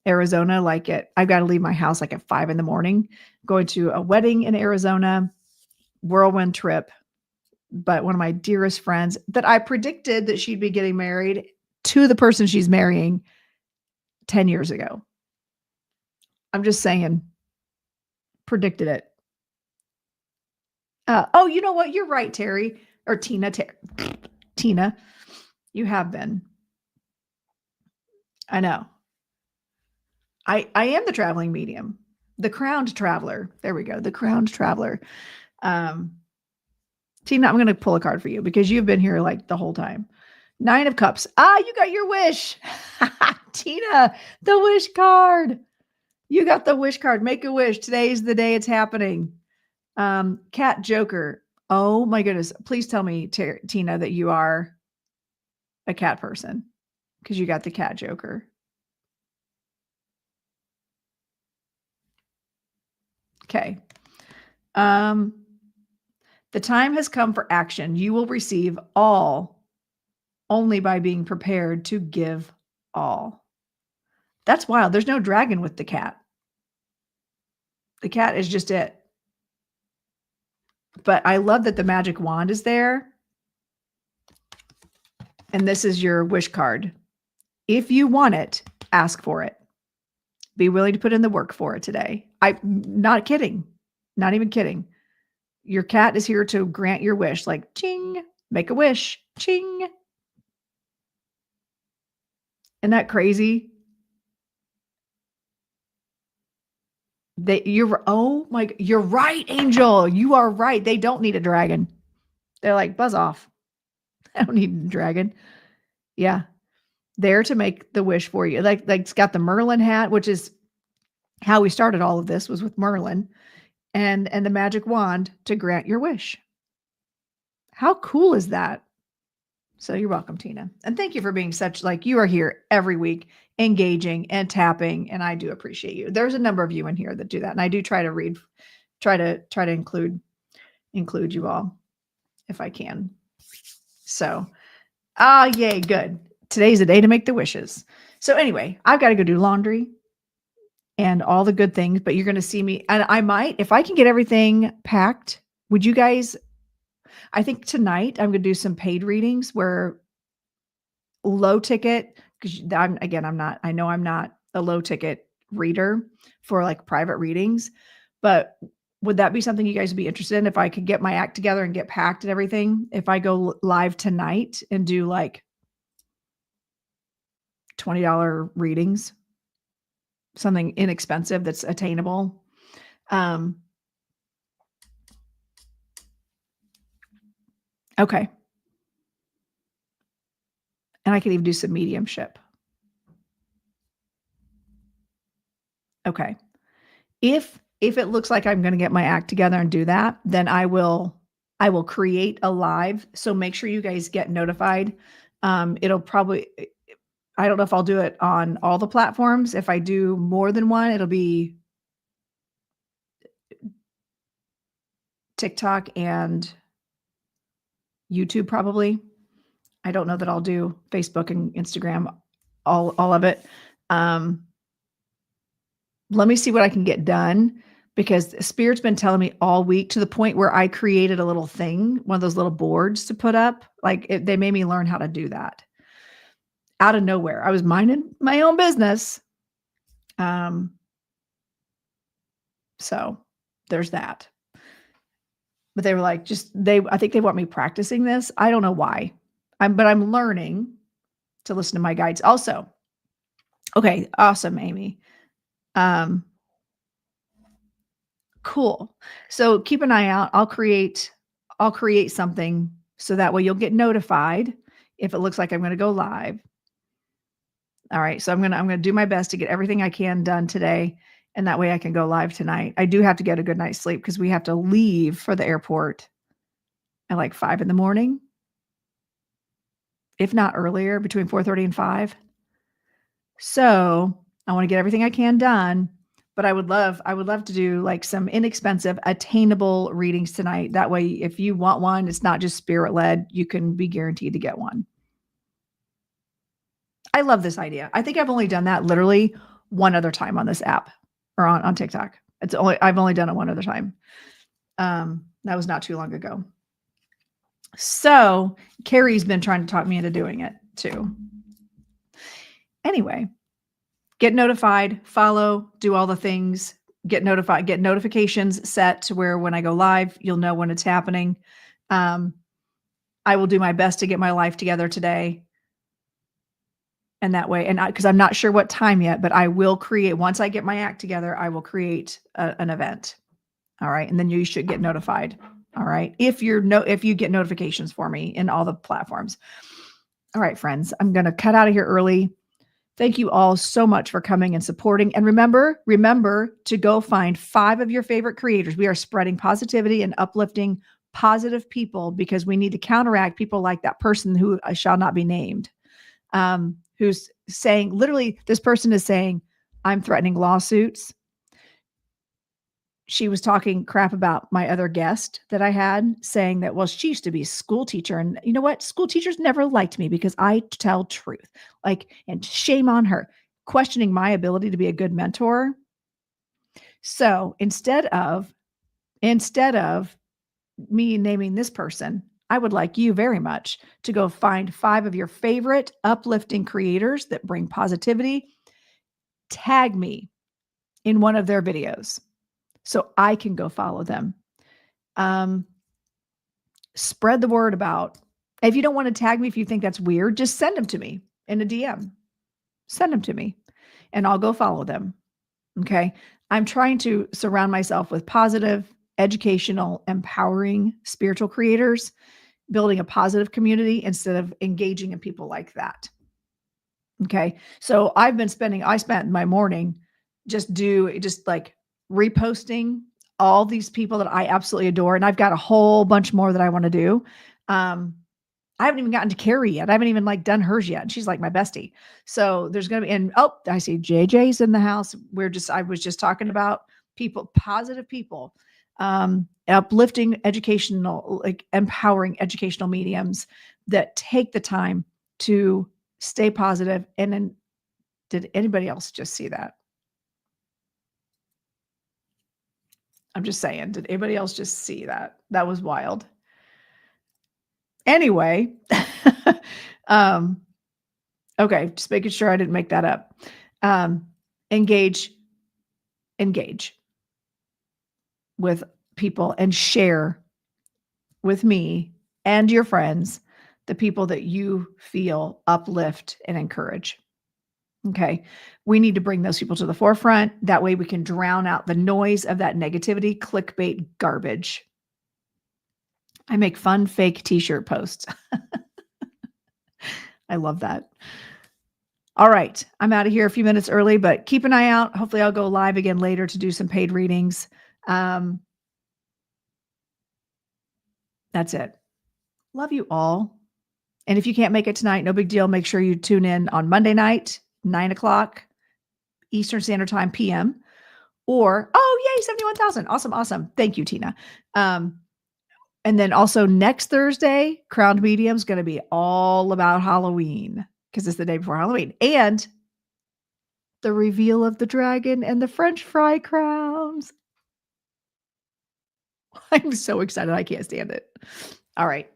Arizona. I've got to leave my house like at 5 a.m, going to a wedding in Arizona, whirlwind trip. But one of my dearest friends that I predicted that she'd be getting married to the person she's marrying 10 years ago. I'm just saying, predicted it. Oh, you know what? You're right, Terry or Tina. Tina, you have been. I know. I am the traveling medium, the crowned traveler. There we go. The crowned traveler. Tina, I'm going to pull a card for you because you've been here like the whole time. 9 of Cups. You got your wish. Tina, the wish card. You got the wish card. Make a wish. Today's the day it's happening. Cat Joker. Oh my goodness. Please tell me, Tina, that you are a cat person, because you got the Cat Joker. Okay. The time has come for action. You will receive all only by being prepared to give all. That's wild. There's no dragon with the cat. The cat is just it. But I love that the magic wand is there. And this is your wish card. If you want it, ask for it. Be willing to put in the work for it today. I'm not kidding. Not even kidding. Your cat is here to grant your wish. Like, ching, make a wish. Ching. Isn't that crazy? You're right, Angel. You are right. They don't need a dragon. They're like, buzz off. I don't need a dragon. Yeah. There to make the wish for you. Like it's got the Merlin hat, which is how we started all of this, was with Merlin, and the magic wand to grant your wish. How cool is that? So you're welcome, Tina. And thank you for being you are here every week, engaging and tapping. And I do appreciate you. There's a number of you in here that do that. And I do try to include you all if I can. So, yay. Good. Today's the day to make the wishes. So anyway, I've got to go do laundry and all the good things, but you're going to see me. And I might, if I can get everything packed, would you guys, I think tonight I'm going to do some paid readings where low ticket because I know I'm not a low ticket reader for like private readings, but would that be something you guys would be interested in if I could get my act together and get packed and everything? If I go live tonight and do like $20 readings, something inexpensive that's attainable. Okay. And I could even do some mediumship. Okay. If it looks like I'm gonna get my act together and do that, then I will create a live. So make sure you guys get notified. It'll probably I don't know if I'll do it on all the platforms. If I do more than one, it'll be TikTok and YouTube probably. I don't know that I'll do Facebook and Instagram, all of it. Let me see what I can get done, because Spirit's been telling me all week, to the point where I created a little thing, one of those little boards to put up. Like they made me learn how to do that out of nowhere. I was minding my own business. So there's that. But they were like, I think they want me practicing this. I don't know why. But I'm learning to listen to my guides also. Okay, awesome, Amy. Cool. So keep an eye out. I'll create something so that way you'll get notified if it looks like I'm going to go live. All right. So I'm going to do my best to get everything I can done today, and that way I can go live tonight. I do have to get a good night's sleep because we have to leave for the airport at like 5 a.m, if not earlier, between 4:30 and 5. So I want to get everything I can done, but I would love to do like some inexpensive, attainable readings tonight. That way, if you want one, it's not just spirit led. You can be guaranteed to get one. I love this idea. I think I've only done that literally one other time on this app or on TikTok. I've only done it one other time. That was not too long ago. So Carrie's been trying to talk me into doing it too. Anyway, get notified, follow, do all the things, get notified, get notifications set to where when I go live, you'll know when it's happening. I will do my best to get my life together today. And that way, because I'm not sure what time yet, but I will create, once I get my act together, I will create an event. All right. And then you should get notified. All right. If you get notifications for me in all the platforms. All right, friends, I'm going to cut out of here early. Thank you all so much for coming and supporting. And remember to go find 5 of your favorite creators. We are spreading positivity and uplifting positive people, because we need to counteract people like that person who shall not be named. Who's saying, literally, this person is saying, I'm threatening lawsuits. She was talking crap about my other guest that I had, saying that, well, she used to be a school teacher. And you know what? School teachers never liked me because I tell truth. And shame on her, questioning my ability to be a good mentor. So instead of me naming this person, I would like you very much to go find 5 of your favorite uplifting creators that bring positivity. Tag me in one of their videos so I can go follow them. Spread the word about. If you don't want to tag me, if you think that's weird, just send them to me in a DM. Send them to me and I'll go follow them. Okay. I'm trying to surround myself with positive, educational, empowering spiritual creators, building a positive community instead of engaging in people like that. Okay. So I spent my morning just like reposting all these people that I absolutely adore. And I've got a whole bunch more that I want to do. I haven't even gotten to Carrie yet. I haven't even done hers yet. And she's like my bestie. So there's going to be, I see JJ's in the house. I was just talking about people, positive people, uplifting, educational, empowering educational mediums that take the time to stay positive. And then, did anybody else just see that? I'm just saying, did anybody else just see that? That was wild. Anyway, Okay, just making sure I didn't make that up. Engage with people and share with me and your friends the people that you feel uplift and encourage. Okay. We need to bring those people to the forefront. That way we can drown out the noise of that negativity, clickbait garbage. I make fun, fake t-shirt posts. I love that. All right. I'm out of here a few minutes early, but keep an eye out. Hopefully I'll go live again later to do some paid readings. That's it. Love you all. And if you can't make it tonight, no big deal. Make sure you tune in on Monday night, 9:00 Eastern Standard Time, PM. Or, oh, yay, 71,000. Awesome. Thank you, Tina. And then also next Thursday, Crowned Medium is going to be all about Halloween because it's the day before Halloween. And the reveal of the dragon and the French fry crowns. I'm so excited. I can't stand it. All right.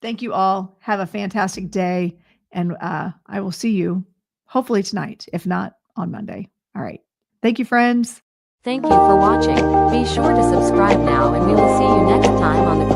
Thank you all. Have a fantastic day. And I will see you hopefully tonight, if not on Monday. All right. Thank you, friends. Thank you for watching. Be sure to subscribe now and we will see you next time on the